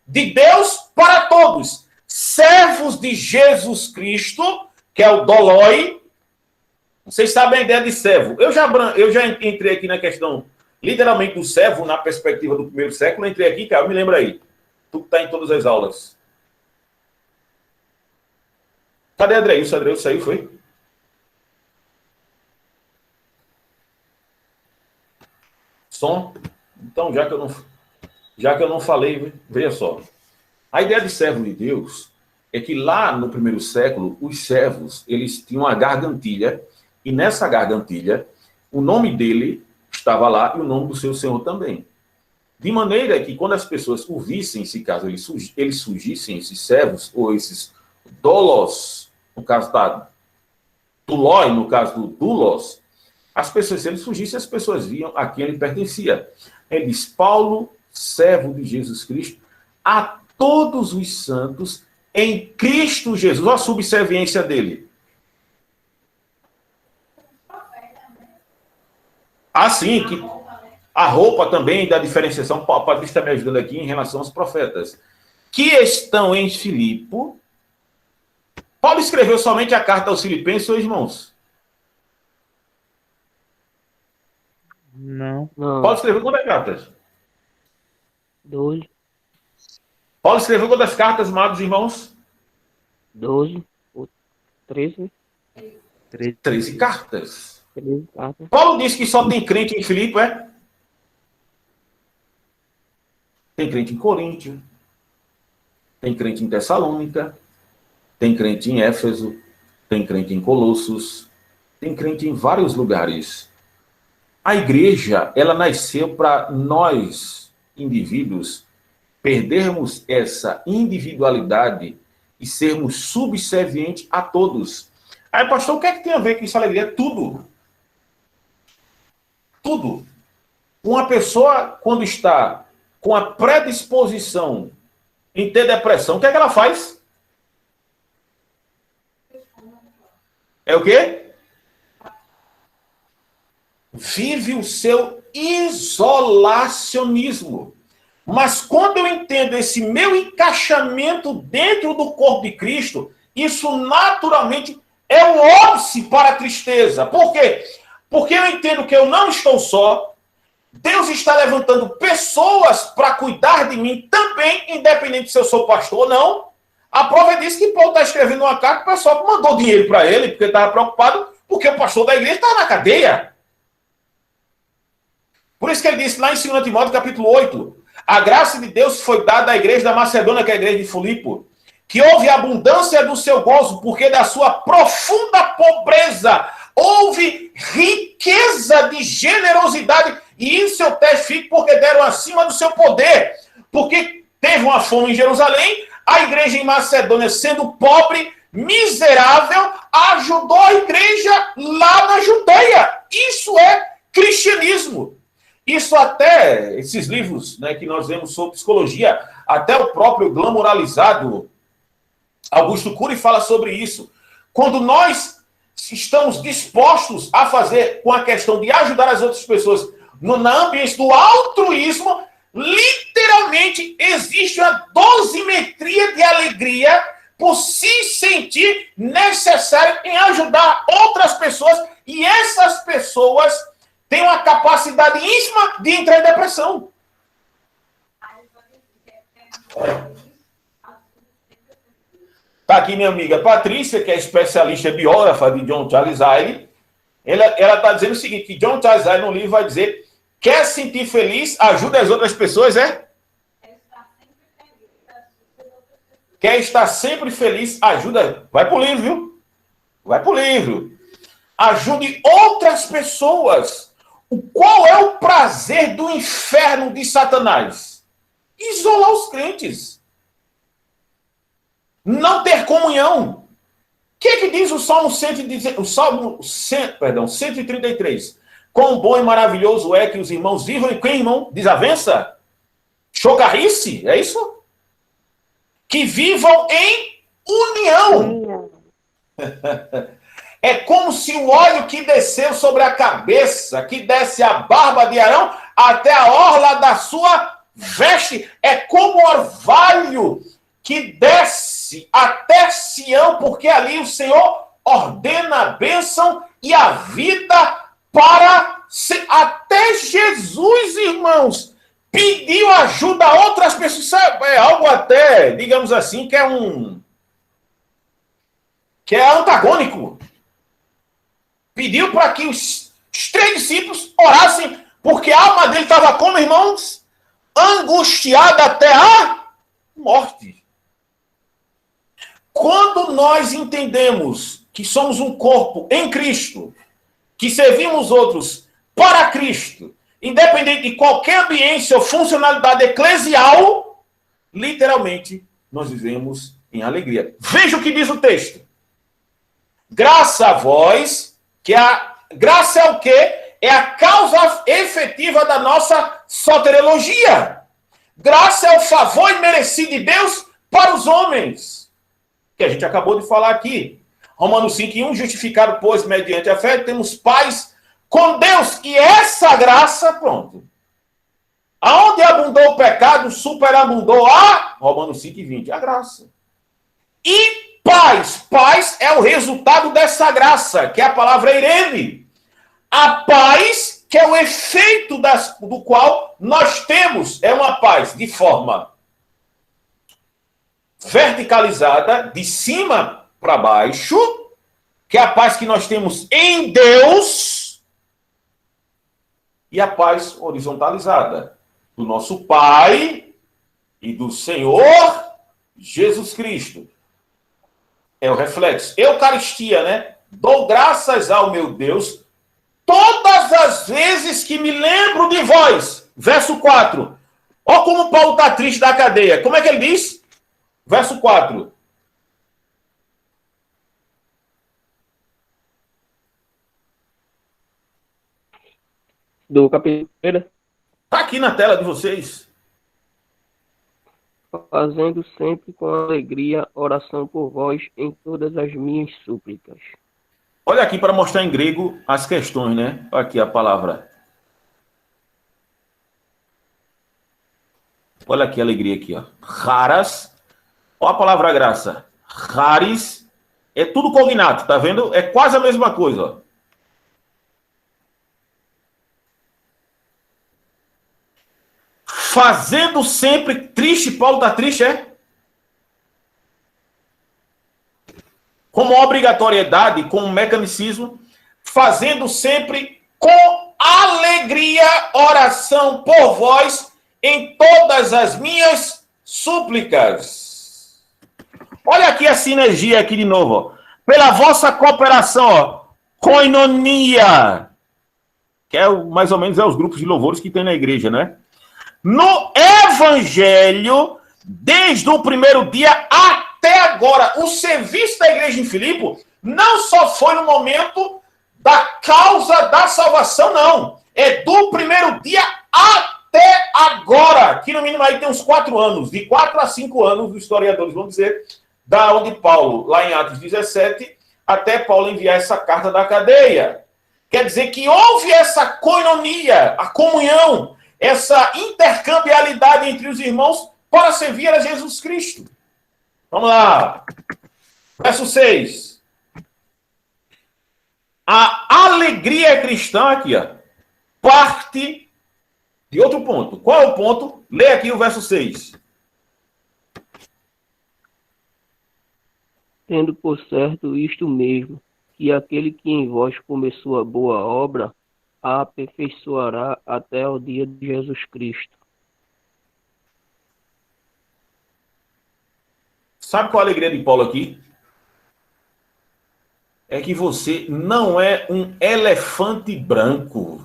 [SPEAKER 1] de Deus para todos. Servos de Jesus Cristo, que é o doloi. Vocês sabem a ideia de servo. Eu já entrei aqui na questão, literalmente, do servo, na perspectiva do primeiro século. Entrei aqui, cara, me lembra aí. Tu que está em todas as aulas. Cadê Adreilson? Adreilson saiu, foi? Som? Então, já que eu não falei, veja só. A ideia de servo de Deus é que lá no primeiro século, os servos, eles tinham uma gargantilha, e nessa gargantilha, o nome dele estava lá e o nome do seu senhor também. De maneira que quando as pessoas o vissem, se caso eles surgissem, esses servos, ou esses dolos, no caso da Tuloi, no caso do Dulos, as pessoas, se ele surgisse, as pessoas viam a quem ele pertencia. Ele diz, Paulo, servo de Jesus Cristo, a todos os santos em Cristo Jesus. Olha a subserviência dele. Assim que a roupa também da diferenciação, o Patrício está me ajudando aqui em relação aos profetas, que estão em Filipe. Paulo escreveu somente a carta aos Filipenses, seus irmãos?
[SPEAKER 3] Não.
[SPEAKER 1] Paulo escreveu quantas cartas?
[SPEAKER 2] 12.
[SPEAKER 1] Paulo escreveu quantas cartas, amados irmãos?
[SPEAKER 2] 12. 13.
[SPEAKER 1] 13 cartas.
[SPEAKER 2] 13 cartas.
[SPEAKER 1] Paulo disse que só tem crente em Filipe, é? Tem crente em Coríntio. Tem crente em Tessalônica. Tem crente em Éfeso. Tem crente em Colossos. Tem crente em vários lugares. A igreja, ela nasceu para nós, indivíduos, perdermos essa individualidade e sermos subservientes a todos. Aí, pastor, o que é que tem a ver com isso, alegria? Tudo. Tudo. Uma pessoa, quando está com a predisposição em ter depressão, o que é que ela faz? É o quê? Vive o seu isolacionismo. Mas quando eu entendo esse meu encaixamento dentro do corpo de Cristo, isso naturalmente é um óbice para a tristeza. Por quê? Porque eu entendo que eu não estou só. Deus está levantando pessoas para cuidar de mim também, independente se eu sou pastor ou não. A prova é disso que Paulo está escrevendo uma carta para o pessoal que mandou dinheiro para ele, porque estava preocupado, porque o pastor da igreja estava na cadeia. Por isso que ele disse lá em 2 Timóteo, capítulo 8, a graça de Deus foi dada à igreja da Macedônia, que é a igreja de Filipe, que houve abundância do seu gozo, porque da sua profunda pobreza houve riqueza de generosidade, e isso eu testifico porque deram acima do seu poder. Porque teve uma fome em Jerusalém, a igreja em Macedônia, sendo pobre, miserável, ajudou a igreja lá na Judeia. Isso é cristianismo. Isso até, esses livros, né, que nós vemos sobre psicologia, até o próprio Glamoralizado, Augusto Cury, fala sobre isso. Quando nós estamos dispostos a fazer com a questão de ajudar as outras pessoas no ambiente do altruísmo, literalmente existe uma dosimetria de alegria por se sentir necessário em ajudar outras pessoas, e essas pessoas têm uma capacidade ínfima de entrar em depressão. Está aqui minha amiga Patrícia, que é especialista biógrafa de John Charles Hyde. Ela está dizendo o seguinte, que John Charles Hyde, no livro, vai dizer: quer sentir feliz, ajuda as outras pessoas, é? Quer estar sempre feliz, ajuda. Vai pro livro, viu? Vai pro livro. Ajude outras pessoas. Qual é o prazer do inferno de Satanás? Isolar os crentes. Não ter comunhão. O que diz o Salmo 133? Quão bom e maravilhoso é que os irmãos vivam em quem, irmão? Desavença? Chocarrice? É isso? Que vivam em união. É como se o óleo que desceu sobre a cabeça, que desce a barba de Arão até a orla da sua veste, é como o orvalho que desce até Sião, porque ali o Senhor ordena a bênção e a vida para... Até Jesus, irmãos, pediu ajuda a outras pessoas. É algo até, digamos assim, que é antagônico. Pediu para que os 3 discípulos orassem, porque a alma dele estava como, irmãos? Angustiada até a morte. Quando nós entendemos que somos um corpo em Cristo, que servimos outros para Cristo, independente de qualquer ambiente ou funcionalidade eclesial, literalmente, nós vivemos em alegria. Veja o que diz o texto. Graça a vós, que a graça é o quê? É a causa efetiva da nossa soteriologia. Graça é o favor imerecido de Deus para os homens, que a gente acabou de falar aqui. Romanos 5:1, justificado, pois, mediante a fé, temos paz com Deus, e essa graça, pronto. Aonde abundou o pecado, superabundou a, Romanos 5:20, a graça. E paz é o resultado dessa graça, que é a palavra eirene. A paz, que é o efeito do qual nós temos, é uma paz de forma verticalizada, de cima para baixo, que é a paz que nós temos em Deus, e a paz horizontalizada do nosso Pai e do Senhor Jesus Cristo. É o reflexo. Eucaristia, né? Dou graças ao meu Deus todas as vezes que me lembro de vós. Verso 4. Olha como Paulo está triste da cadeia. Como é que ele diz? Verso 4.
[SPEAKER 2] Do capítulo 1.
[SPEAKER 1] Está aqui na tela de vocês.
[SPEAKER 2] Fazendo sempre com alegria oração por vós em todas as minhas súplicas.
[SPEAKER 1] Olha aqui para mostrar em grego as questões, né? Aqui a palavra. Olha aqui a alegria aqui, ó. Raras. Olha a palavra graça. Raris. É tudo cognato, tá vendo? É quase a mesma coisa, ó. Fazendo sempre triste, Paulo está triste, é? Como obrigatoriedade, como mecanicismo, fazendo sempre com alegria oração por vós em todas as minhas súplicas. Olha aqui a sinergia aqui de novo, ó. Pela vossa cooperação, ó, koinonia, que é mais ou menos os grupos de louvores que tem na igreja, né? No evangelho, desde o primeiro dia até agora. O serviço da igreja em Filipe não só foi no momento da causa da salvação, não. É do primeiro dia até agora, que no mínimo aí tem uns 4 anos, de 4 a 5 anos, os historiadores vão dizer, da onde Paulo, lá em Atos 17, até Paulo enviar essa carta da cadeia. Quer dizer que houve essa coinonia, a comunhão, essa intercambialidade entre os irmãos para servir a Jesus Cristo. Vamos lá. Verso 6. A alegria cristã aqui, ó, parte de outro ponto. Qual é o ponto? Lê aqui o verso 6.
[SPEAKER 2] Tendo por certo isto mesmo, que aquele que em vós começou a boa obra, a aperfeiçoará até o dia de Jesus Cristo.
[SPEAKER 1] Sabe qual a alegria de Paulo aqui? É que você não é um elefante branco.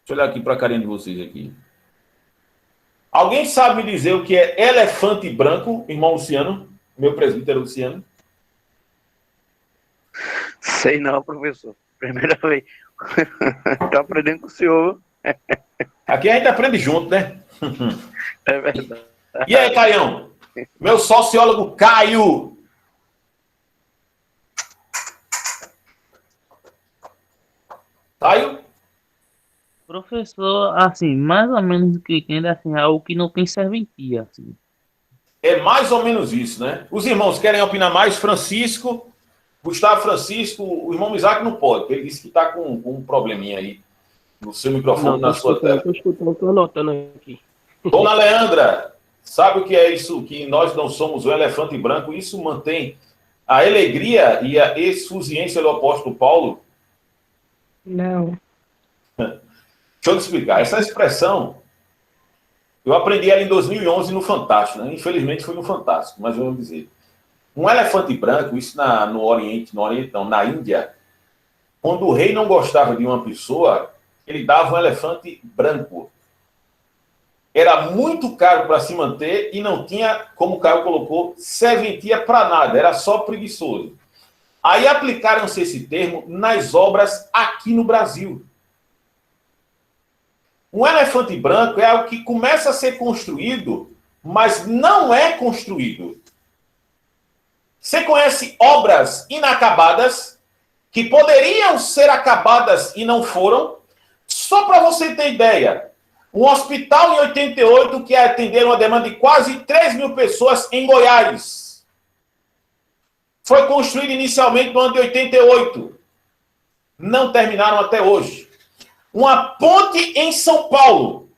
[SPEAKER 1] Deixa eu olhar aqui para a carinha de vocês aqui. Alguém sabe me dizer o que é elefante branco, irmão Luciano? Meu presbítero Luciano?
[SPEAKER 5] Sei não, professor. Primeira vez. Estou aprendendo com o senhor.
[SPEAKER 1] Aqui a gente aprende junto, né?
[SPEAKER 5] É verdade.
[SPEAKER 1] E aí, Caião? Meu sociólogo Caio. Caio?
[SPEAKER 3] Professor, assim, mais ou menos o que entende, assim, é algo que não tem serventia, assim.
[SPEAKER 1] É mais ou menos isso, né? Os irmãos querem opinar mais? Francisco, Gustavo Francisco, o irmão Isaac não pode, porque ele disse que está com um probleminha aí no seu microfone, na sua tela.
[SPEAKER 2] Estou escutando, estou anotando aqui.
[SPEAKER 1] Dona Leandra, sabe o que é isso? Que nós não somos o elefante branco? Isso mantém a alegria e a efusiência do apóstolo Paulo?
[SPEAKER 4] Não.
[SPEAKER 1] Deixa eu te explicar. Essa expressão, eu aprendi ela em 2011 no Fantástico, né? Infelizmente foi no Fantástico, mas vamos dizer. Um elefante branco, isso no Oriente não, na Índia, quando o rei não gostava de uma pessoa, ele dava um elefante branco. Era muito caro para se manter e não tinha, como o Caio colocou, serventia para nada, era só preguiçoso. Aí aplicaram-se esse termo nas obras aqui no Brasil. Um elefante branco é algo que começa a ser construído, mas não é construído. Você conhece obras inacabadas que poderiam ser acabadas e não foram? Só para você ter ideia, um hospital em 88 que atenderam uma demanda de quase 3 mil pessoas em Goiás. Foi construído inicialmente no ano de 88. Não terminaram até hoje. Uma ponte em São Paulo,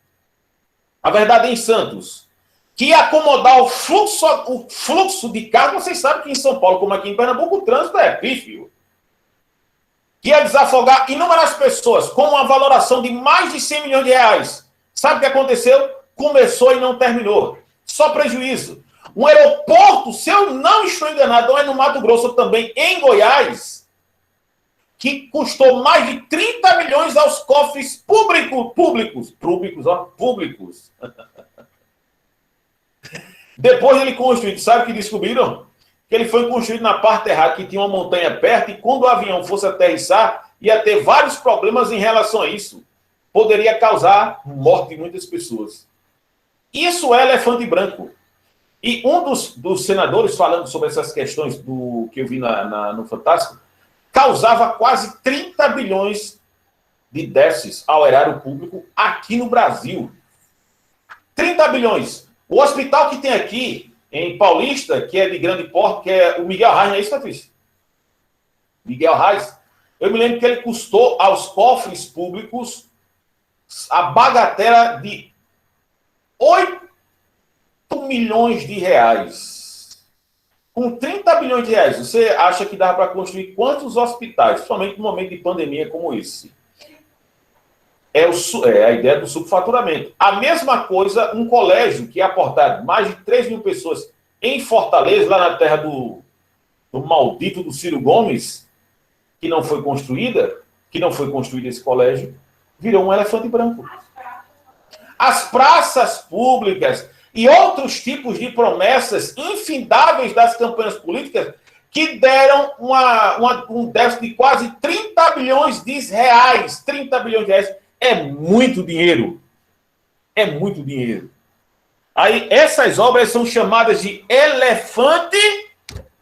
[SPEAKER 1] a verdade em Santos, que ia acomodar o fluxo de carro. Vocês sabem que em São Paulo, como aqui em Pernambuco, o trânsito é pífio. Que ia desafogar inúmeras pessoas com uma valoração de mais de 100 milhões de reais. Sabe o que aconteceu? Começou e não terminou. Só prejuízo. Um aeroporto, se eu não estou enganado, é no Mato Grosso também, em Goiás, que custou mais de 30 milhões aos cofres públicos. Depois ele construído, sabe o que descobriram? Que ele foi construído na parte errada, que tinha uma montanha perto, e quando o avião fosse aterrissar, ia ter vários problemas em relação a isso. Poderia causar morte de muitas pessoas. Isso é elefante branco. E um dos senadores, falando sobre essas questões do que eu vi no Fantástico, causava quase 30 bilhões de déficits ao erário público aqui no Brasil. 30 bilhões. O hospital que tem aqui, em Paulista, que é de grande porte, que é o Miguel Reis, não é isso, Patrícia? Miguel Reis. Eu me lembro que ele custou aos cofres públicos a bagatela de 8 milhões de reais. Com 30 bilhões de reais, você acha que dá para construir quantos hospitais, principalmente no momento de pandemia como esse? É a ideia do subfaturamento. A mesma coisa, um colégio que ia aportar mais de 3 mil pessoas em Fortaleza, lá na terra do maldito do Ciro Gomes, que não foi construído esse colégio, virou um elefante branco. As praças públicas, e outros tipos de promessas infindáveis das campanhas políticas que deram um déficit de quase 30 bilhões de reais. 30 bilhões de reais é muito dinheiro. É muito dinheiro. Aí essas obras são chamadas de elefante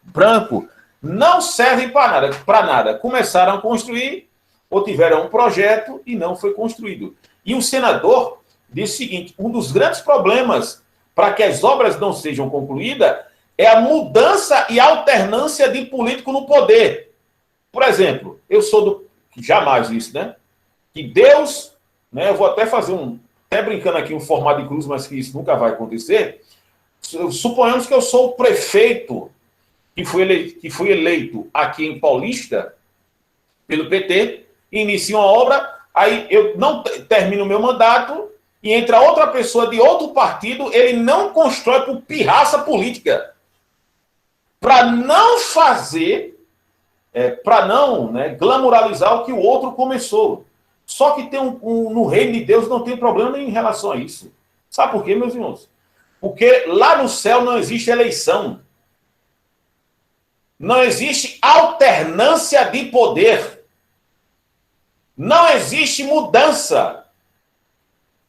[SPEAKER 1] branco. Não servem para nada. Começaram a construir ou tiveram um projeto e não foi construído. E o senador disse o seguinte: um dos grandes problemas para que as obras não sejam concluídas é a mudança e alternância de político no poder. Por exemplo, eu sou do... Jamais isso, né? Que Deus... Né, eu vou até fazer até brincando aqui, um formato de cruz, mas que isso nunca vai acontecer. Suponhamos que eu sou o prefeito que foi eleito aqui em Paulista pelo PT, inicia uma obra, aí eu não termino o meu mandato e entra outra pessoa de outro partido, ele não constrói por pirraça política. Para não fazer, para não, né, glamoralizar o que o outro começou. Só que tem no reino de Deus não tem problema nenhum em relação a isso. Sabe por quê, meus irmãos? Porque lá no céu não existe eleição. Não existe alternância de poder. Não existe mudança.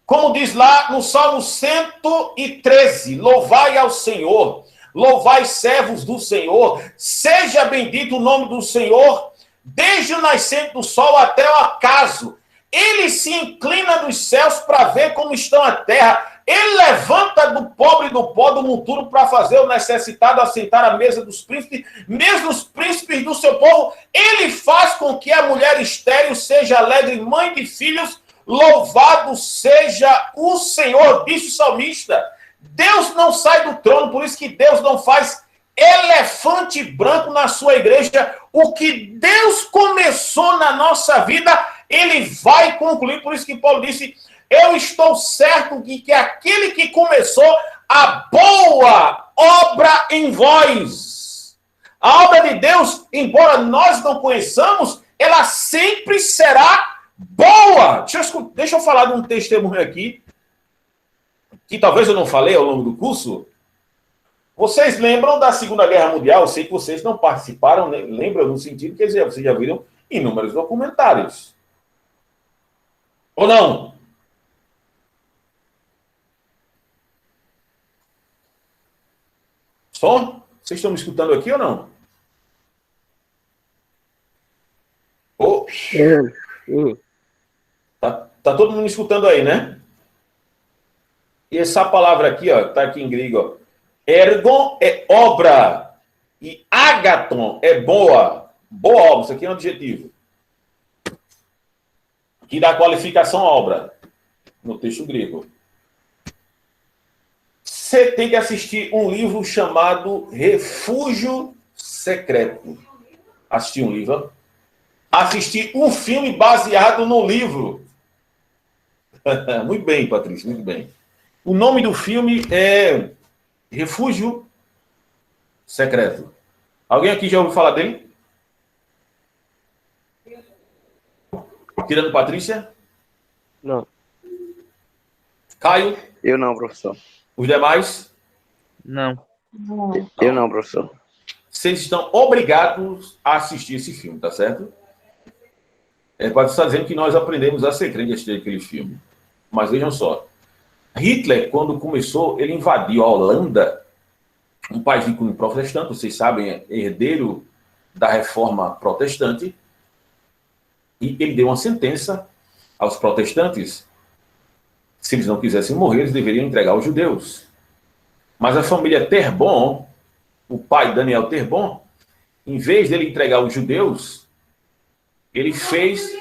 [SPEAKER 1] Como diz lá no Salmo 113, louvai ao Senhor, louvai servos do Senhor, seja bendito o nome do Senhor, desde o nascente do sol até o acaso. Ele se inclina dos céus para ver como estão a terra. Ele levanta do pobre e do pó do monturo para fazer o necessitado assentar à mesa dos príncipes, mesmo os príncipes do seu povo. Ele faz com que a mulher estéril seja alegre, mãe de filhos. Louvado seja o Senhor, disse o salmista. Deus não sai do trono, por isso que Deus não faz elefante branco na sua igreja. O que Deus começou na nossa vida, ele vai concluir. Por isso que Paulo disse: eu estou certo de que aquele que começou a boa obra em vós. A obra de Deus, embora nós não conheçamos, ela sempre será boa. Deixa eu falar de um testemunho aqui, que talvez eu não falei ao longo do curso. Vocês lembram da Segunda Guerra Mundial? Eu sei que vocês não participaram, né? Lembram no sentido que vocês já viram inúmeros documentários. Ou não? Som? Vocês estão me escutando aqui ou não? Oh. Tá todo mundo me escutando aí, né? E essa palavra aqui, ó, tá aqui em grego, ó. Ergon é obra e agaton é boa. Boa obra, isso aqui é um adjetivo que dá qualificação à obra no texto grego. Você tem que assistir um livro chamado Refúgio Secreto. Assistir um livro. Assistir um filme baseado no livro. Muito bem, Patrícia, muito bem. O nome do filme é Refúgio Secreto. Alguém aqui já ouviu falar dele? Tirando Patrícia?
[SPEAKER 2] Não.
[SPEAKER 1] Caio?
[SPEAKER 5] Eu não, professor.
[SPEAKER 1] Os demais?
[SPEAKER 3] Não.
[SPEAKER 5] Eu não, professor.
[SPEAKER 1] Vocês estão obrigados a assistir esse filme, tá certo? Pode estar dizendo que nós aprendemos a ser crente a assistir aquele filme. Mas vejam só. Hitler, quando começou, ele invadiu a Holanda, um país rico em protestante, vocês sabem, é herdeiro da reforma protestante, e ele deu uma sentença aos protestantes: se eles não quisessem morrer, eles deveriam entregar aos judeus. Mas a família Terbon, o pai Daniel Terbon, em vez dele entregar aos judeus, ele fez...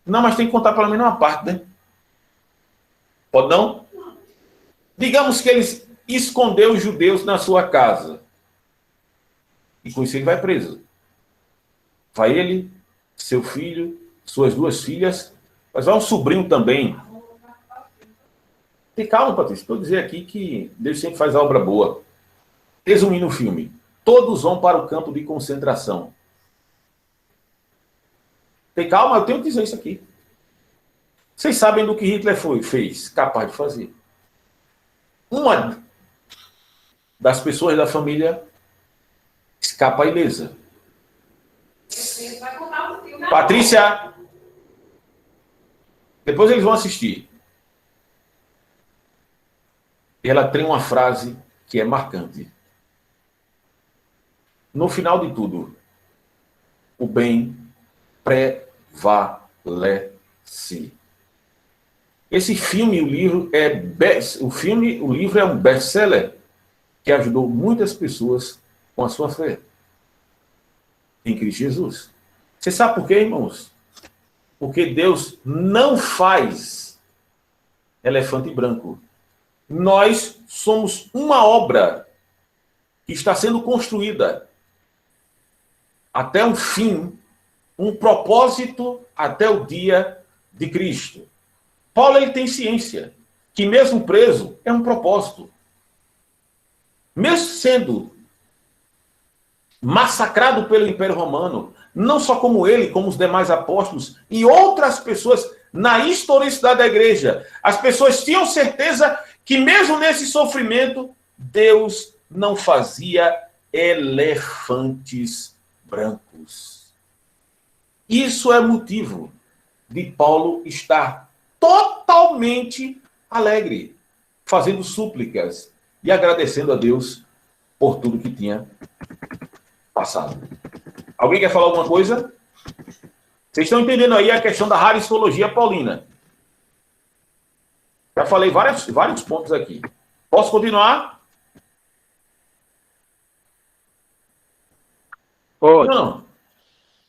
[SPEAKER 1] Não, mas tem que contar pelo menos uma parte, né? Pode não? Digamos que ele escondeu os judeus na sua casa. E com isso ele vai preso. Vai ele, seu filho, suas duas filhas, mas vai um sobrinho também. Tem calma, Patrícia. Estou dizendo aqui que Deus sempre faz a obra boa. Resumindo o filme. Todos vão para o campo de concentração. Tem calma, eu tenho que dizer isso aqui. Vocês sabem do que Hitler fez, capaz de fazer. uma das pessoas da família escapa ilesa. Patrícia, depois eles vão assistir. E ela tem uma frase que é marcante. No final de tudo, o bem prevalece. Esse filme, o livro o livro é um best-seller que ajudou muitas pessoas com a sua fé em Cristo Jesus. Você sabe por quê, irmãos? Porque Deus não faz elefante branco. Nós somos uma obra que está sendo construída até um fim, um propósito até o dia de Cristo. Paulo ele tem ciência que mesmo preso é um propósito. Mesmo sendo massacrado pelo Império Romano, não só como ele, como os demais apóstolos e outras pessoas na historicidade da igreja, as pessoas tinham certeza que mesmo nesse sofrimento, Deus não fazia elefantes brancos. Isso é motivo de Paulo estar totalmente alegre, fazendo súplicas e agradecendo a Deus por tudo que tinha passado. Alguém quer falar alguma coisa? Vocês estão entendendo aí a questão da haristologia paulina. Já falei vários pontos aqui. Posso continuar?
[SPEAKER 2] Pode.
[SPEAKER 1] Não.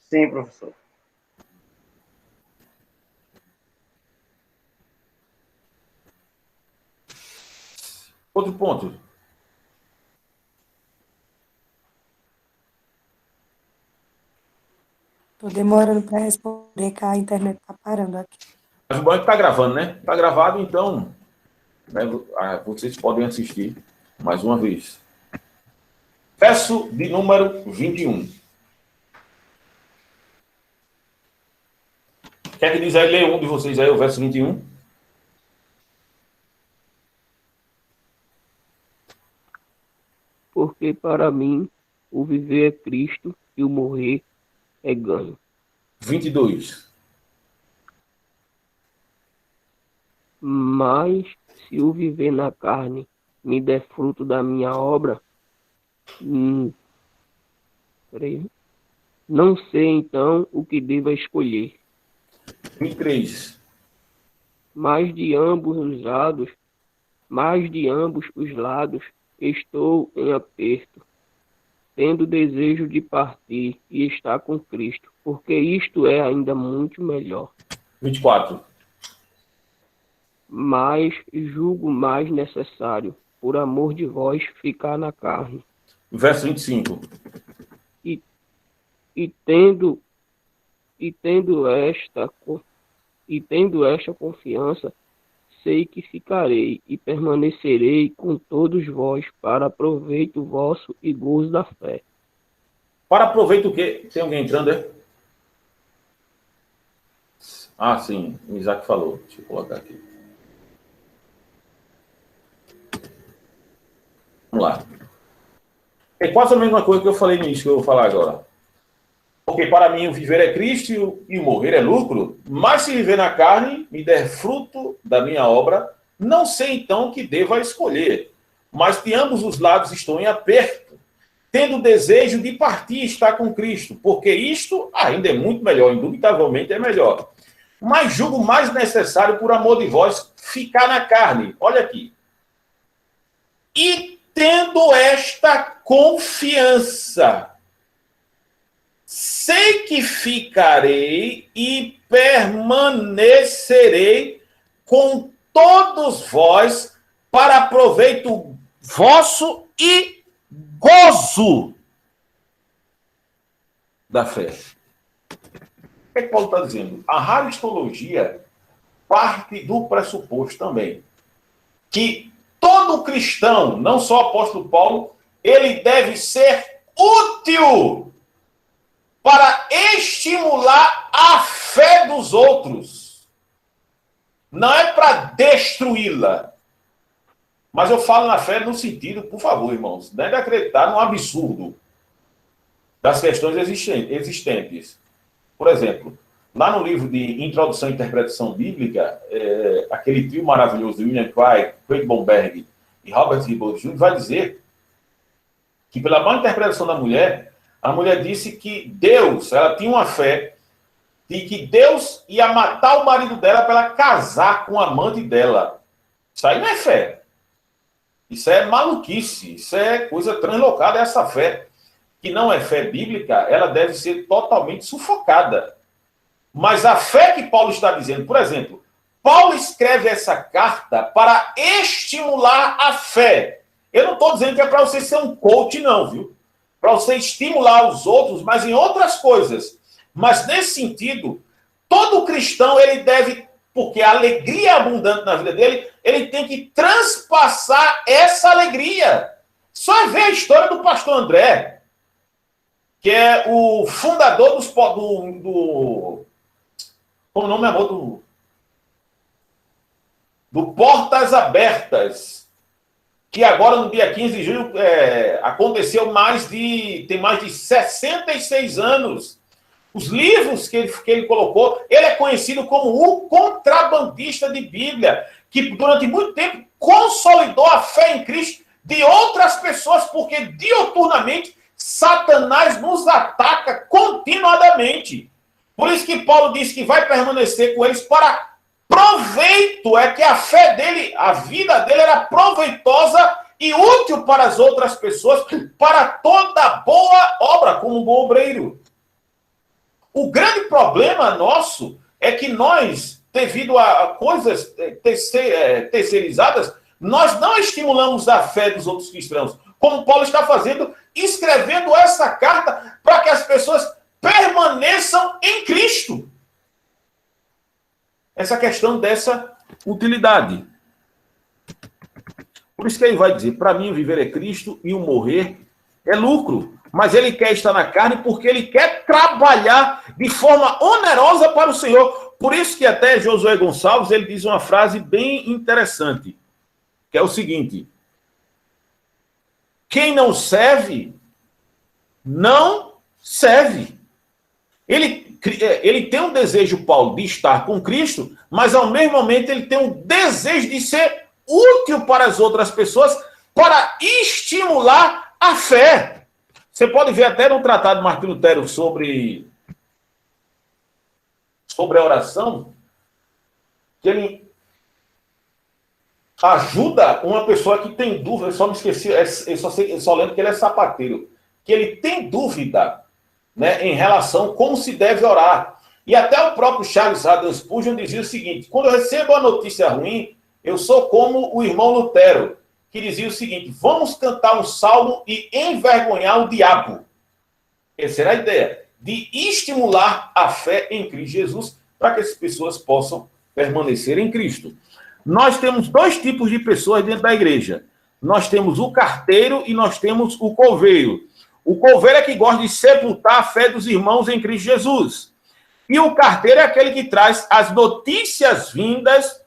[SPEAKER 5] Sim, professor.
[SPEAKER 1] Outro ponto.
[SPEAKER 4] Tô demorando para responder, que a internet tá parando aqui.
[SPEAKER 1] Mas o bom é que está gravando, né? Está gravado, então vocês podem assistir mais uma vez. Verso de número 21. Quer que diz aí, lê um de vocês aí, o verso 21?
[SPEAKER 2] Porque para mim o viver é Cristo e o morrer é ganho.
[SPEAKER 1] 22.
[SPEAKER 2] Mas se o viver na carne me der fruto da minha obra, não sei então o que devo escolher.
[SPEAKER 1] 23.
[SPEAKER 2] Mas de ambos os lados estou em aperto, tendo desejo de partir e estar com Cristo, porque isto é ainda muito melhor.
[SPEAKER 1] 24.
[SPEAKER 2] Mas julgo mais necessário, por amor de vós, ficar na carne.
[SPEAKER 1] Verso 25.
[SPEAKER 2] E tendo esta confiança, sei que ficarei e permanecerei com todos vós para proveito vosso e gozo da fé.
[SPEAKER 1] Para proveito o quê? Tem alguém entrando, é? Ah, sim. O Isaac falou. Deixa eu colocar aqui. Vamos lá. É quase a mesma coisa que eu falei no início, que eu vou falar agora. Porque para mim o viver é Cristo e o morrer é lucro, mas se viver na carne me der fruto da minha obra, não sei então que deva escolher. Mas de ambos os lados estou em aperto, tendo desejo de partir e estar com Cristo, porque isto ainda é muito melhor, indubitavelmente é melhor. Mas julgo mais necessário, por amor de vós, ficar na carne. Olha aqui. E tendo esta confiança, sei que ficarei e permanecerei com todos vós para proveito vosso e gozo da fé. O que é que Paulo está dizendo? A haristologia parte do pressuposto também que todo cristão, não só o apóstolo Paulo, ele deve ser útil para estimular a fé dos outros. Não é para destruí-la. Mas eu falo na fé no sentido, por favor, irmãos, não é de acreditar no absurdo das questões existentes. Por exemplo, lá no livro de Introdução e Interpretação Bíblica, aquele trio maravilhoso de William Craig Bomberg e Robert Ribot Jr. vai dizer que, pela má interpretação da mulher, a mulher disse que Deus, ela tinha uma fé de que Deus ia matar o marido dela para ela casar com o amante dela. Isso aí não é fé. Isso é maluquice. Isso é coisa translocada. Essa fé, que não é fé bíblica, ela deve ser totalmente sufocada. Mas a fé que Paulo está dizendo, por exemplo, Paulo escreve essa carta para estimular a fé. Eu não estou dizendo que é para você ser um coach, não, viu? Para você estimular os outros, mas em outras coisas. Mas nesse sentido, todo cristão, ele deve, porque a alegria é abundante na vida dele, ele tem que transpassar essa alegria. Só ver a história do pastor André, que é o fundador como o nome é do Portas Abertas, que agora no dia 15 de julho aconteceu tem mais de 66 anos. Os livros que ele colocou, ele é conhecido como o contrabandista de Bíblia, que durante muito tempo consolidou a fé em Cristo de outras pessoas, porque diuturnamente Satanás nos ataca continuadamente. Por isso que Paulo diz que vai permanecer com eles para proveito, é que a fé dele, a vida dele era proveitosa e útil para as outras pessoas, para toda boa obra, como um bom obreiro. O grande problema nosso é que nós, devido a coisas terceirizadas, nós não estimulamos a fé dos outros cristãos, como Paulo está fazendo, escrevendo essa carta para que as pessoas permaneçam em Cristo. Essa questão dessa utilidade. Por isso que ele vai dizer, para mim o viver é Cristo e o morrer é lucro. Mas ele quer estar na carne porque ele quer trabalhar de forma onerosa para o Senhor. Por isso que até Josué Gonçalves, ele diz uma frase bem interessante, que é o seguinte: quem não serve, não serve. Ele tem um desejo, Paulo, de estar com Cristo, mas ao mesmo momento ele tem um desejo de ser útil para as outras pessoas, para estimular a fé. Você pode ver até no tratado de Martim Lutero sobre a oração, que ele ajuda uma pessoa que tem dúvida, eu só me esqueci, eu só lembro que ele é sapateiro, que ele tem dúvida, né, em relação a como se deve orar. E até o próprio Charles Haddon Spurgeon dizia o seguinte: quando eu recebo a notícia ruim, eu sou como o irmão Lutero, que dizia o seguinte: vamos cantar um salmo e envergonhar o diabo. Essa era a ideia, de estimular a fé em Cristo Jesus, para que as pessoas possam permanecer em Cristo. Nós temos dois tipos de pessoas dentro da igreja. Nós temos o carteiro e nós temos o coveiro. O coveiro é que gosta de sepultar a fé dos irmãos em Cristo Jesus. E o carteiro é aquele que traz as notícias vindas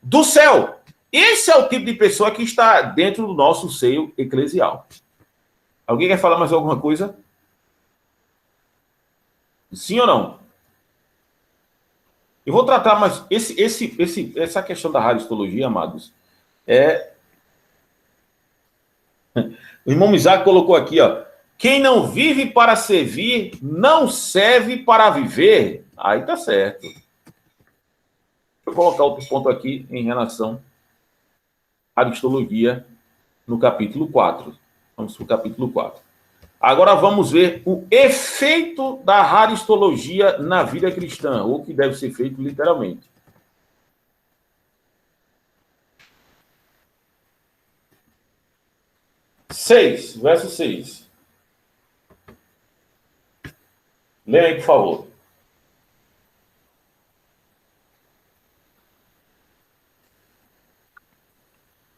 [SPEAKER 1] do céu. Esse é o tipo de pessoa que está dentro do nosso seio eclesial. Alguém quer falar mais alguma coisa? Sim ou não? Eu vou tratar mais essa questão da radiestologia, amados. O irmão Isaac colocou aqui, ó: quem não vive para servir, não serve para viver. Aí tá certo. Deixa eu colocar outro ponto aqui em relação à radiestologia no capítulo 4. Vamos para o capítulo 4. Agora vamos ver o efeito da radiestologia na vida cristã, ou que deve ser feito literalmente. 6, verso 6. Leia aí, por favor.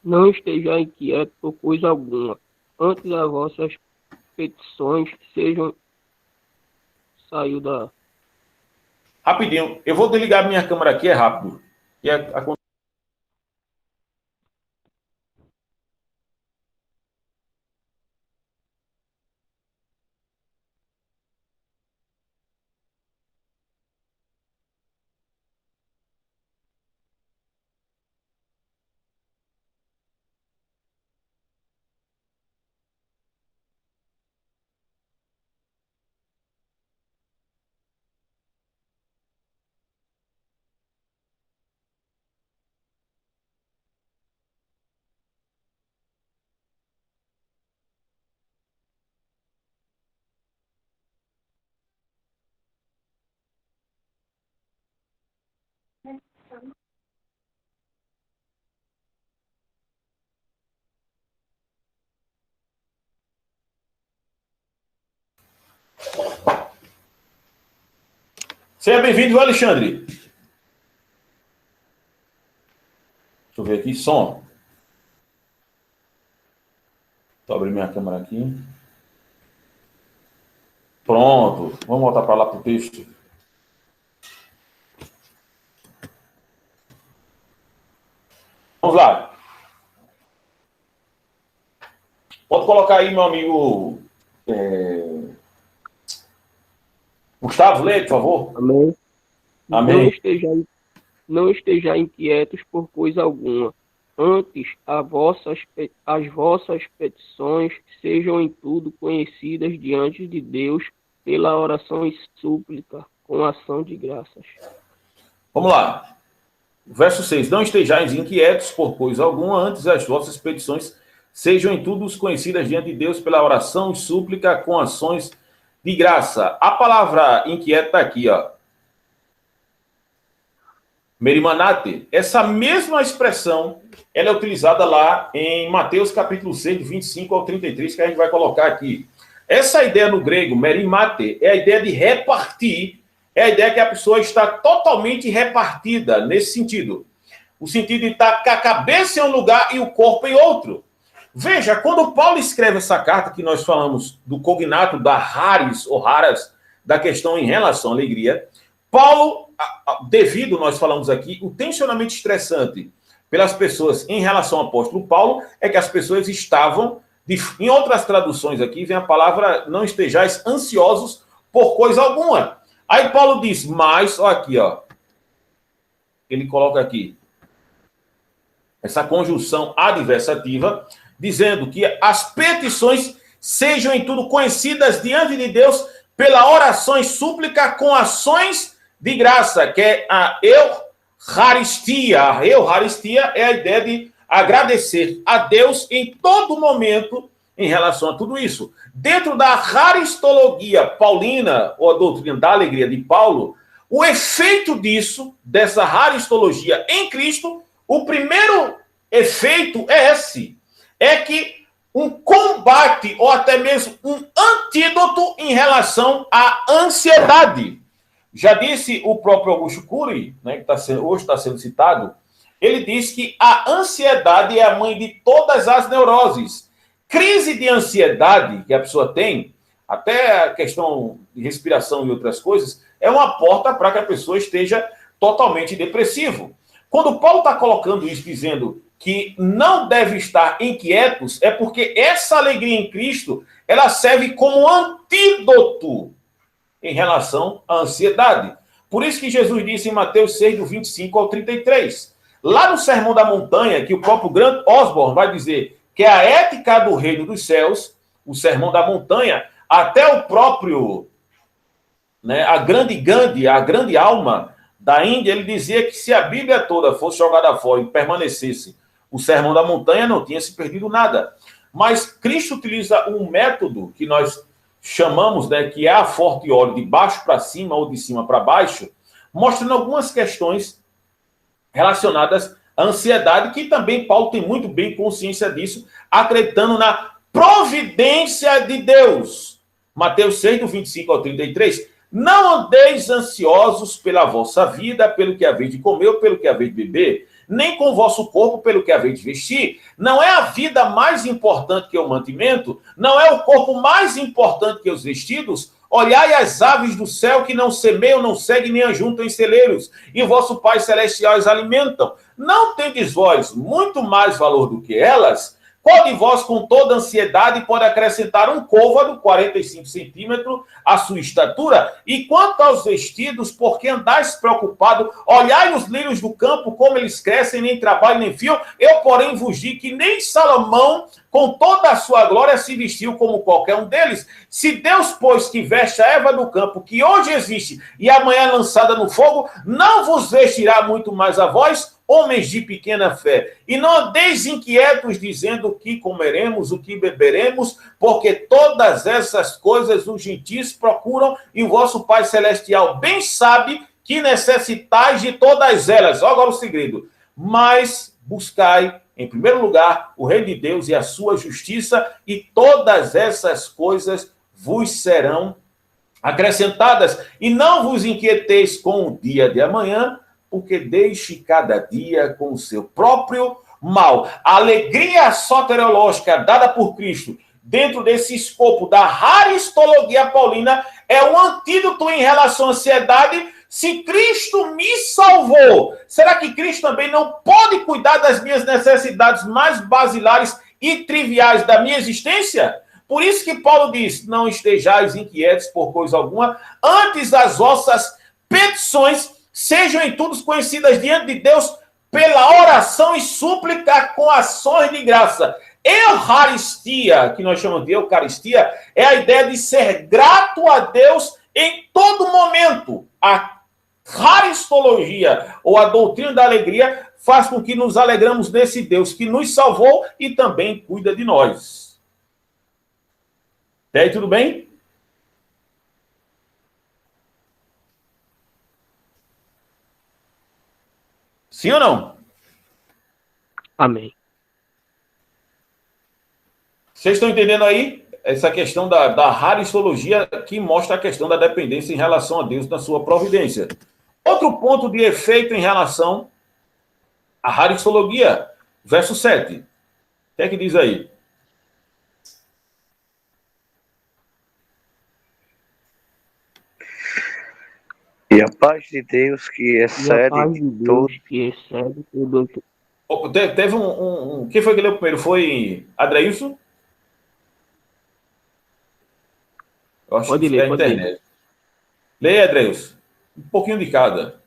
[SPEAKER 2] Não esteja inquieto por coisa alguma. Antes as vossas petições sejam saiu da...
[SPEAKER 1] Rapidinho, eu vou desligar minha câmera aqui, é rápido. Seja bem-vindo, Alexandre. Deixa eu ver aqui, som. Vou abrir minha câmera aqui. Pronto. Vamos voltar para lá para o texto. Vamos lá. Pode colocar aí, meu amigo Gustavo, lê, por favor.
[SPEAKER 2] Amém.
[SPEAKER 1] Amém.
[SPEAKER 2] Não esteja inquietos por coisa alguma. Antes, as vossas petições sejam em tudo conhecidas diante de Deus pela oração e súplica, com ação de graças.
[SPEAKER 1] Vamos lá. Verso 6. Não estejais inquietos por coisa alguma, antes as vossas petições sejam em tudo conhecidas diante de Deus pela oração e súplica, com ações de graça. A palavra inquieto está aqui, ó. Merimanate. Essa mesma expressão, ela é utilizada lá em Mateus capítulo 6, do 25 ao 33, que a gente vai colocar aqui. Essa ideia no grego, merimate, é a ideia de repartir, é a ideia que a pessoa está totalmente repartida, nesse sentido. O sentido de estar com a cabeça em um lugar e o corpo em outro. Veja, quando Paulo escreve essa carta, que nós falamos do cognato da rares ou raras, da questão em relação à alegria, Paulo, devido, nós falamos aqui, o tensionamento estressante pelas pessoas em relação ao apóstolo Paulo, é que as pessoas estavam, em outras traduções aqui, vem a palavra, não estejais ansiosos por coisa alguma. Aí Paulo diz, mas, ó aqui, ó, ele coloca aqui, essa conjunção adversativa, dizendo que as petições sejam em tudo conhecidas diante de Deus pela oração e súplica com ações de graça, que é a eucaristia. A eucaristia é a ideia de agradecer a Deus em todo momento em relação a tudo isso. Dentro da haristologia paulina, ou a doutrina da alegria de Paulo, o efeito disso, dessa haristologia em Cristo, o primeiro efeito é esse. É que um combate, ou até mesmo um antídoto em relação à ansiedade. Já disse o próprio Augusto Cury, né, que hoje está sendo citado, ele diz que a ansiedade é a mãe de todas as neuroses. Crise de ansiedade que a pessoa tem, até a questão de respiração e outras coisas, é uma porta para que a pessoa esteja totalmente depressivo. Quando Paulo está colocando isso, dizendo que não deve estar inquietos, é porque essa alegria em Cristo, ela serve como antídoto em relação à ansiedade. Por isso que Jesus disse em Mateus 6, do 25 ao 33. Lá no Sermão da Montanha, que o próprio Grant Osborne vai dizer que é a ética do reino dos céus, o Sermão da Montanha, até o próprio, né, a grande Gandhi, a grande alma da Índia, ele dizia que se a Bíblia toda fosse jogada fora e permanecesse o Sermão da Montanha, não tinha se perdido nada. Mas Cristo utiliza um método que nós chamamos, né, que é a forte óleo de baixo para cima ou de cima para baixo, mostrando algumas questões relacionadas à ansiedade, que também Paulo tem muito bem consciência disso, acreditando na providência de Deus. Mateus 6, do 25 ao 33. Não andeis ansiosos pela vossa vida, pelo que haveis de comer ou pelo que haveis de beber, nem com o vosso corpo pelo que haveis de vestir. Não é a vida mais importante que o mantimento? Não é o corpo mais importante que os vestidos? Olhai as aves do céu que não semeiam, não seguem, nem ajuntam em celeiros, e vosso Pai Celestial as alimentam. Não tendes vós muito mais valor do que elas? Qual de vós, com toda ansiedade, pode acrescentar um côvado, 45 centímetros, à sua estatura? E quanto aos vestidos, por que andais preocupado? Olhai os lírios do campo, como eles crescem, nem trabalham, nem fiam. Eu, porém, vos digo que nem Salomão, com toda a sua glória, se vestiu como qualquer um deles. Se Deus, pois, que veste a erva do campo, que hoje existe e amanhã é lançada no fogo, não vos vestirá muito mais a vós, homens de pequena fé, e não andeis inquietos dizendo o que comeremos, o que beberemos, porque todas essas coisas os gentios procuram, e o vosso Pai Celestial bem sabe que necessitais de todas elas. Olha agora o segredo. Mas buscai, em primeiro lugar, o reino de Deus e a sua justiça, e todas essas coisas vos serão acrescentadas, e não vos inquieteis com o dia de amanhã, porque deixe cada dia com o seu próprio mal. A alegria soteriológica dada por Cristo dentro desse escopo da haristologia paulina é um antídoto em relação à ansiedade. Se Cristo me salvou, será que Cristo também não pode cuidar das minhas necessidades mais basilares e triviais da minha existência? Por isso que Paulo diz, não estejais inquietos por coisa alguma, antes as vossas petições sejam em tudo conhecidas diante de Deus pela oração e súplica com ações de graça. Eucaristia, que nós chamamos de Eucaristia, é a ideia de ser grato a Deus em todo momento. A haristologia, ou a doutrina da alegria, faz com que nos alegramos nesse Deus que nos salvou e também cuida de nós. E aí, tudo bem? Sim ou não?
[SPEAKER 2] Amém.
[SPEAKER 1] Vocês estão entendendo aí essa questão da haristologia que mostra a questão da dependência em relação a Deus na sua providência. Outro ponto de efeito em relação à haristologia, verso 7. O que é que diz aí?
[SPEAKER 5] E a paz de Deus que excede todo.
[SPEAKER 1] Teve quem foi que leu primeiro? Foi Adreilson? Eu acho
[SPEAKER 2] Pode
[SPEAKER 1] que
[SPEAKER 2] ler,
[SPEAKER 1] é a internet. Leia, Adreilson. Um pouquinho de cada.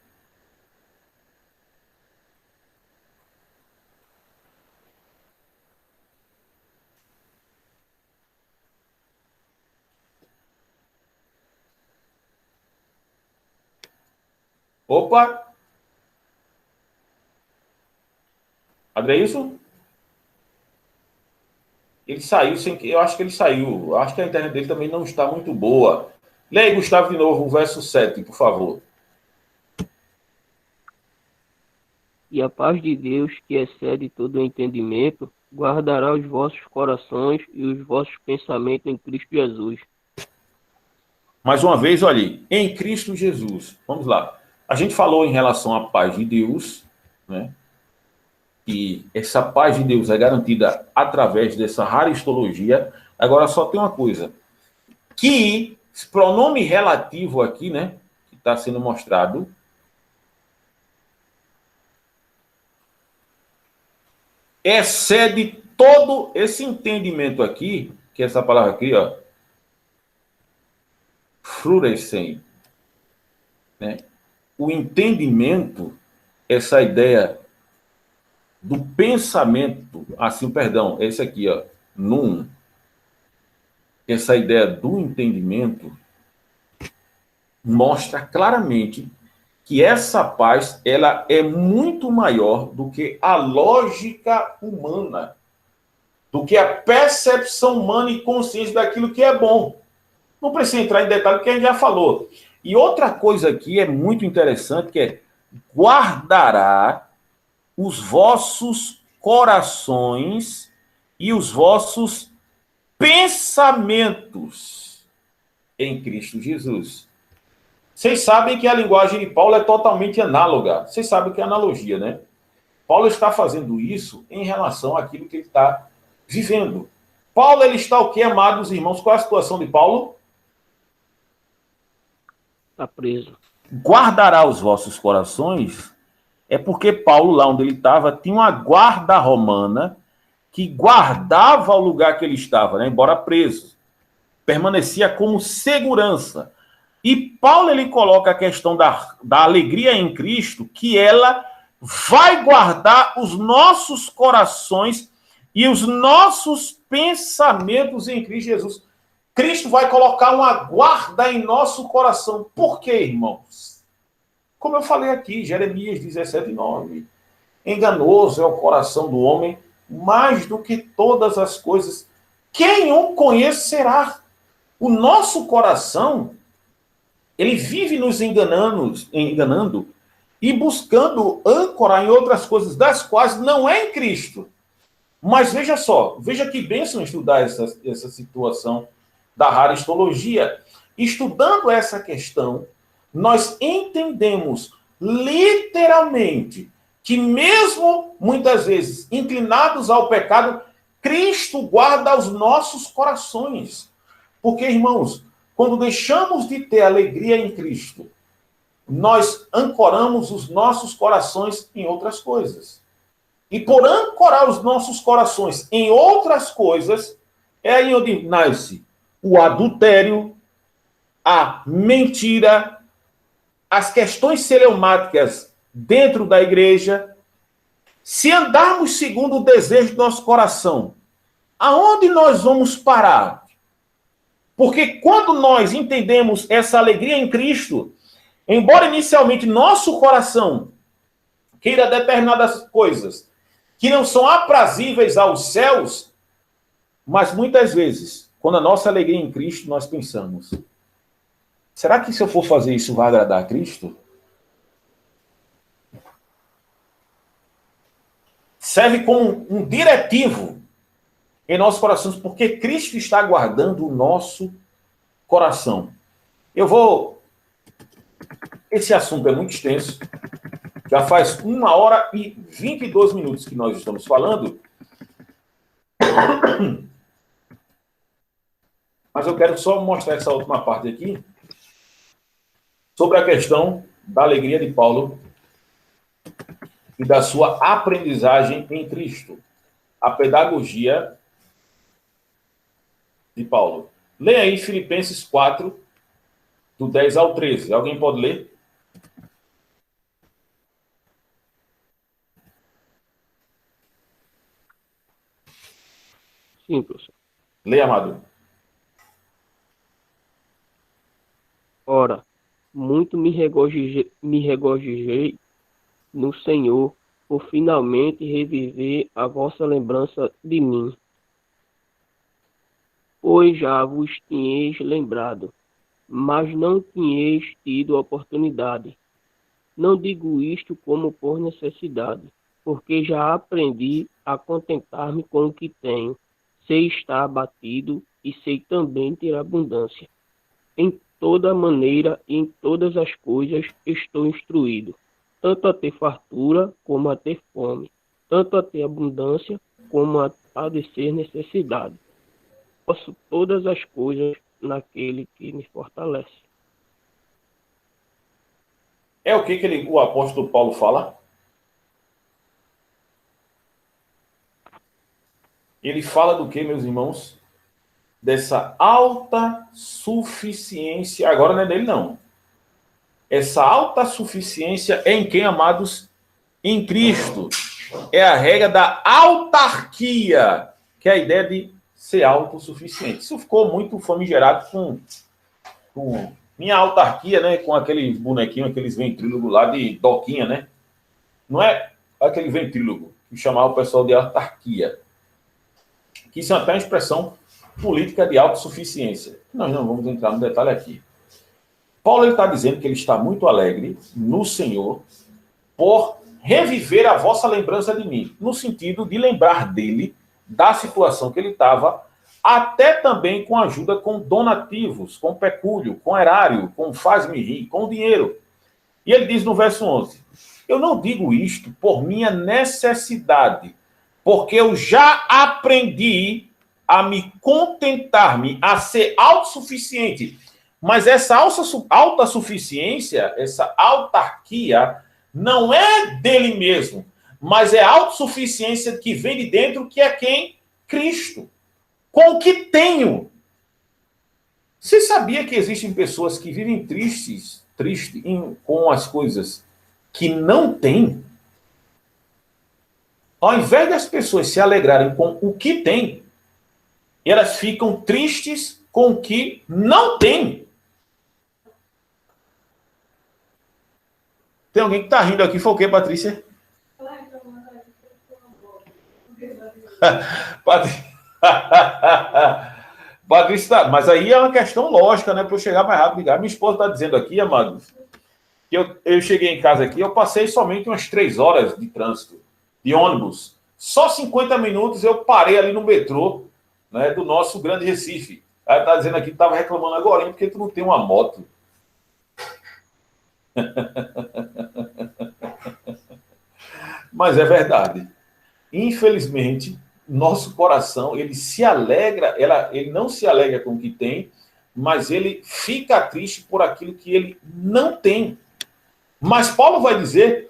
[SPEAKER 1] Opa! Adreilson? Ele saiu sem que. Eu acho que ele saiu. Eu acho que a internet dele também não está muito boa. Leia, Gustavo, de novo, o verso 7, por favor.
[SPEAKER 2] E a paz de Deus, que excede todo o entendimento, guardará os vossos corações e os vossos pensamentos em Cristo Jesus.
[SPEAKER 1] Mais uma vez, olha, em Cristo Jesus. Vamos lá. A gente falou em relação à paz de Deus, né? E essa paz de Deus é garantida através dessa haristologia. Agora, só tem uma coisa. Que esse pronome relativo aqui, né? Que está sendo mostrado. Excede todo esse entendimento aqui, que é essa palavra aqui, ó. Frurescem, né? O entendimento, essa ideia do pensamento, assim, perdão, esse aqui, ó, essa ideia do entendimento mostra claramente que essa paz, ela é muito maior do que a lógica humana, do que a percepção humana e consciência daquilo que é bom. Não precisa entrar em detalhe, porque a gente já falou. E outra coisa aqui é muito interessante, que é guardará os vossos corações e os vossos pensamentos em Cristo Jesus. Vocês sabem que a linguagem de Paulo é totalmente análoga. Vocês sabem o que é analogia, né? Paulo está fazendo isso em relação àquilo que ele está vivendo. Paulo, ele está o quê, amados irmãos? Qual é a situação de Paulo?
[SPEAKER 2] Está preso.
[SPEAKER 1] Guardará os vossos corações, é porque Paulo, lá onde ele estava, tinha uma guarda romana que guardava o lugar que ele estava, né? Embora preso. Permanecia como segurança. E Paulo, ele coloca a questão da alegria em Cristo, que ela vai guardar os nossos corações e os nossos pensamentos em Cristo Jesus. Cristo vai colocar uma guarda em nosso coração. Por quê, irmãos? Como eu falei aqui, Jeremias 17:9. Enganoso é o coração do homem, mais do que todas as coisas. Quem o conhecerá? O nosso coração, ele vive nos enganando e buscando âncorar em outras coisas, das quais não é em Cristo. Mas veja só, veja que bênção estudar essa situação da haristologia. estudando essa questão, nós entendemos literalmente que mesmo muitas vezes inclinados ao pecado, Cristo guarda os nossos corações. Porque, irmãos, quando deixamos de ter alegria em Cristo, nós ancoramos os nossos corações em outras coisas. E por ancorar os nossos corações em outras coisas, é aí onde nasce o adultério, a mentira, as questões celeumáticas dentro da igreja. Se andarmos segundo o desejo do nosso coração, aonde nós vamos parar? Porque quando nós entendemos essa alegria em Cristo, embora inicialmente nosso coração queira determinadas coisas que não são aprazíveis aos céus, mas muitas vezes, quando a nossa alegria em Cristo, nós pensamos, será que se eu for fazer isso vai agradar a Cristo? Serve como um diretivo em nossos corações, porque Cristo está guardando o nosso coração. Esse assunto é muito extenso. Já faz 1h e 22 minutos que nós estamos falando. Mas eu quero só mostrar essa última parte aqui, sobre a questão da alegria de Paulo e da sua aprendizagem em Cristo. A pedagogia de Paulo. Leia aí Filipenses 4, do 10 ao 13. Alguém pode ler?
[SPEAKER 2] Sim, professor.
[SPEAKER 1] Leia, amado.
[SPEAKER 2] Ora, muito me regozijei no Senhor por finalmente reviver a vossa lembrança de mim, pois já vos tinhais lembrado, mas não tinhais tido oportunidade. Não digo isto como por necessidade, porque já aprendi a contentar-me com o que tenho, sei estar abatido e sei também ter abundância. Em toda maneira e em todas as coisas estou instruído, tanto a ter fartura como a ter fome, tanto a ter abundância como a padecer necessidade. Posso todas as coisas naquele que me fortalece.
[SPEAKER 1] É o que o apóstolo Paulo fala? Ele fala do que, meus irmãos? Dessa alta suficiência. Agora não é dele, não. Essa alta suficiência é em quem, amados? Em Cristo. É a regra da autarquia, que é a ideia de ser autossuficiente. Isso ficou muito famigerado com minha autarquia, né? Com aqueles bonequinhos, aqueles ventrílogos lá de Doquinha, né? Não é aquele ventrílogo que chamava o pessoal de autarquia. Que isso é até uma expressão política de autossuficiência. Nós não vamos entrar no detalhe aqui. Paulo está dizendo que ele está muito alegre no Senhor por reviver a vossa lembrança de mim, no sentido de lembrar dele, da situação que ele estava, até também com ajuda com donativos, com pecúlio, com erário, com faz-me rir, com dinheiro. E ele diz no verso 11, eu não digo isto por minha necessidade, porque eu já aprendi a me contentar-me, a ser autossuficiente. Mas essa alta suficiência, essa autarquia, não é dele mesmo, mas é a autossuficiência que vem de dentro, que é quem? Cristo. Com o que tenho. Você sabia que existem pessoas que vivem tristes com as coisas que não têm? Ao invés das pessoas se alegrarem com o que têm, elas ficam tristes com o que não têm. Tem alguém que está rindo aqui, foi o quê, Patrícia? Patrícia, mas aí é uma questão lógica, né? Para eu chegar mais rápido. Minha esposa está dizendo aqui, amados, que eu cheguei em casa aqui, eu passei somente umas 3 horas de trânsito, de ônibus. Só 50 minutos eu parei ali no metrô, né, do nosso Grande Recife. Ela está dizendo aqui que estava reclamando agora, porque tu não tem uma moto. Mas é verdade. Infelizmente, nosso coração, ele se alegra, ele não se alegra com o que tem, mas ele fica triste por aquilo que ele não tem. Mas Paulo vai dizer,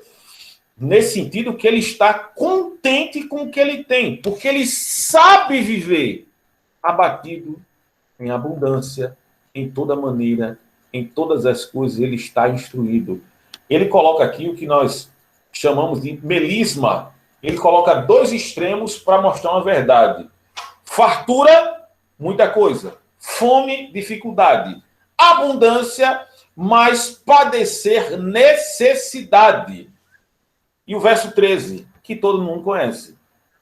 [SPEAKER 1] nesse sentido, que ele está contente com o que ele tem, porque ele sabe viver abatido em abundância, em toda maneira, em todas as coisas, ele está instruído. Ele coloca aqui o que nós chamamos de melisma. Ele coloca dois extremos para mostrar uma verdade. Fartura, muita coisa. Fome, dificuldade. Abundância, mas padecer necessidade. E o verso 13, que todo mundo conhece.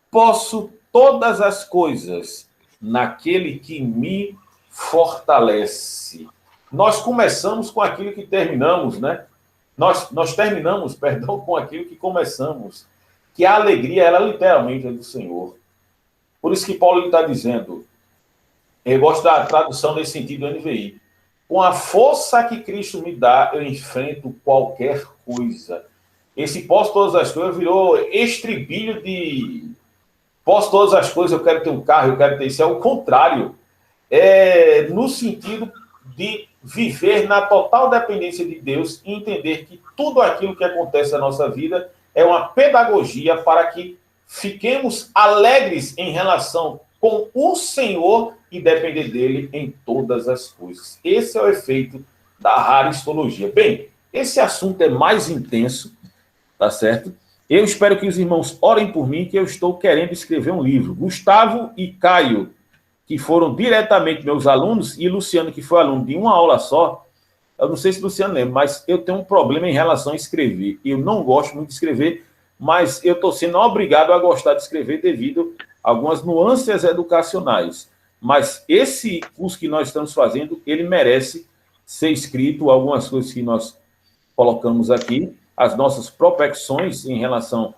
[SPEAKER 1] Posso todas as coisas naquele que me fortalece. Nós começamos com aquilo que terminamos, né? Nós terminamos, perdão, com aquilo que começamos. Que a alegria, ela literalmente é do Senhor. Por isso que Paulo está dizendo, eu gosto da tradução nesse sentido do NVI, com a força que Cristo me dá, eu enfrento qualquer coisa. Esse posso todas as coisas virou estribilho de posso todas as coisas, eu quero ter um carro, eu quero ter isso. É o contrário. É no sentido de viver na total dependência de Deus e entender que tudo aquilo que acontece na nossa vida é uma pedagogia para que fiquemos alegres em relação com o Senhor e depender dele em todas as coisas. Esse é o efeito da aristologia. Bem, esse assunto é mais intenso, tá certo? Eu espero que os irmãos orem por mim, que eu estou querendo escrever um livro. Gustavo e Caio, que foram diretamente meus alunos, e Luciano, que foi aluno de uma aula só, eu não sei se o Luciano lembra, mas eu tenho um problema em relação a escrever. Eu não gosto muito de escrever, mas eu estou sendo obrigado a gostar de escrever devido a algumas nuances educacionais. Mas esse curso que nós estamos fazendo, ele merece ser escrito, algumas coisas que nós colocamos aqui, as nossas propecções em relação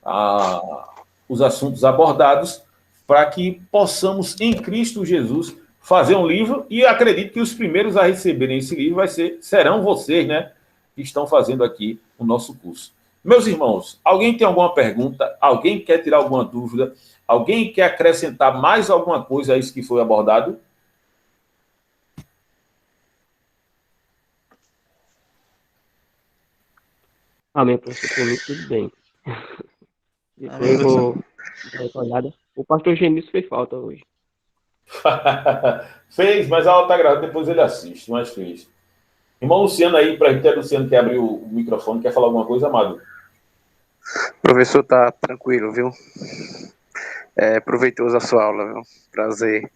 [SPEAKER 1] aos assuntos abordados, para que possamos, em Cristo Jesus, fazer um livro, e acredito que os primeiros a receberem esse livro serão vocês, né, que estão fazendo aqui o nosso curso. Meus irmãos, alguém tem alguma pergunta? Alguém quer tirar alguma dúvida? Alguém quer acrescentar mais alguma coisa a isso que foi abordado?
[SPEAKER 2] Amém, professor, por mim tudo bem. Depois eu vou dar uma olhada. O pastor Genício fez falta hoje.
[SPEAKER 1] Fez, mas a aula está gravada, depois ele assiste, mas fez. Irmão Luciano aí, para a gente, Luciano que abriu o microfone, quer falar alguma coisa, amado?
[SPEAKER 5] Professor, tá tranquilo, viu? É proveitoso a sua aula, viu? Prazer.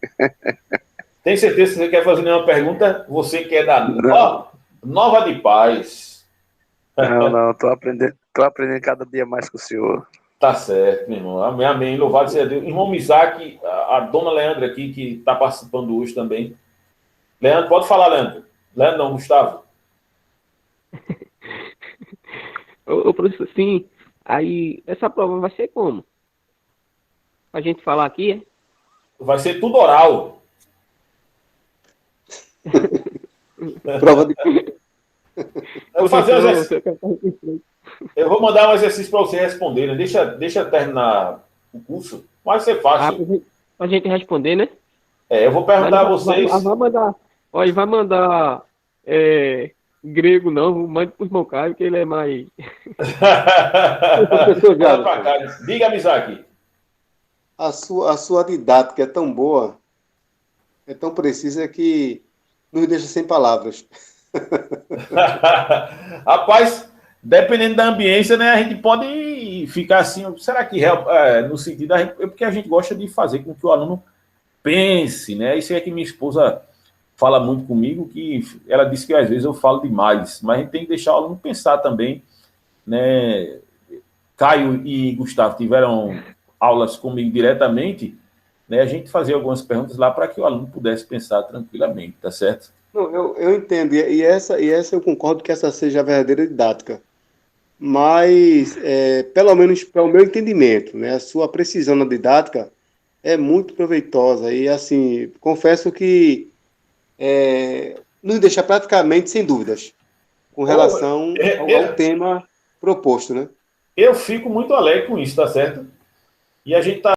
[SPEAKER 1] Tem certeza que você quer fazer nenhuma pergunta? Você quer dar nova de paz.
[SPEAKER 5] Não, tô aprendendo cada dia mais com o senhor.
[SPEAKER 1] Tá certo, meu irmão. Amém, amém. Louvado seja Deus. Irmão Misaque, a dona Leandra aqui, que está participando hoje também. Leandro, pode falar, Leandro. Leandro não, Gustavo.
[SPEAKER 2] Ô, professor, sim. Aí, essa prova vai ser como? A gente falar aqui, é?
[SPEAKER 1] Vai ser tudo oral.
[SPEAKER 5] Prova de...
[SPEAKER 1] Eu vou mandar um exercício para você responder, né? Deixa terminar o curso. Vai ser fácil.
[SPEAKER 2] Pra gente responder, né?
[SPEAKER 1] Eu vou perguntar a vocês.
[SPEAKER 2] Vai mandar. Olha, vai mandar grego, não. Mande pro irmão Caio, que ele é mais.
[SPEAKER 1] Diga, Misaki.
[SPEAKER 6] A sua didática é tão boa, é tão precisa que nos deixa sem palavras.
[SPEAKER 1] Rapaz, dependendo da ambiência, né, a gente pode ficar assim, será que no sentido, porque a gente gosta de fazer com que o aluno pense, né? Isso é que minha esposa fala muito comigo, que ela disse que às vezes eu falo demais, mas a gente tem que deixar o aluno pensar também, né? Caio e Gustavo tiveram aulas comigo diretamente, né? A gente fazia algumas perguntas lá para que o aluno pudesse pensar tranquilamente, tá certo?
[SPEAKER 6] Não, eu entendo, e essa eu concordo que essa seja a verdadeira didática, mas, pelo menos para o meu entendimento, né, a sua precisão na didática é muito proveitosa e, assim, confesso que nos deixa praticamente sem dúvidas com relação ao tema proposto, né?
[SPEAKER 1] Eu fico muito alegre com isso, tá certo? E a gente tá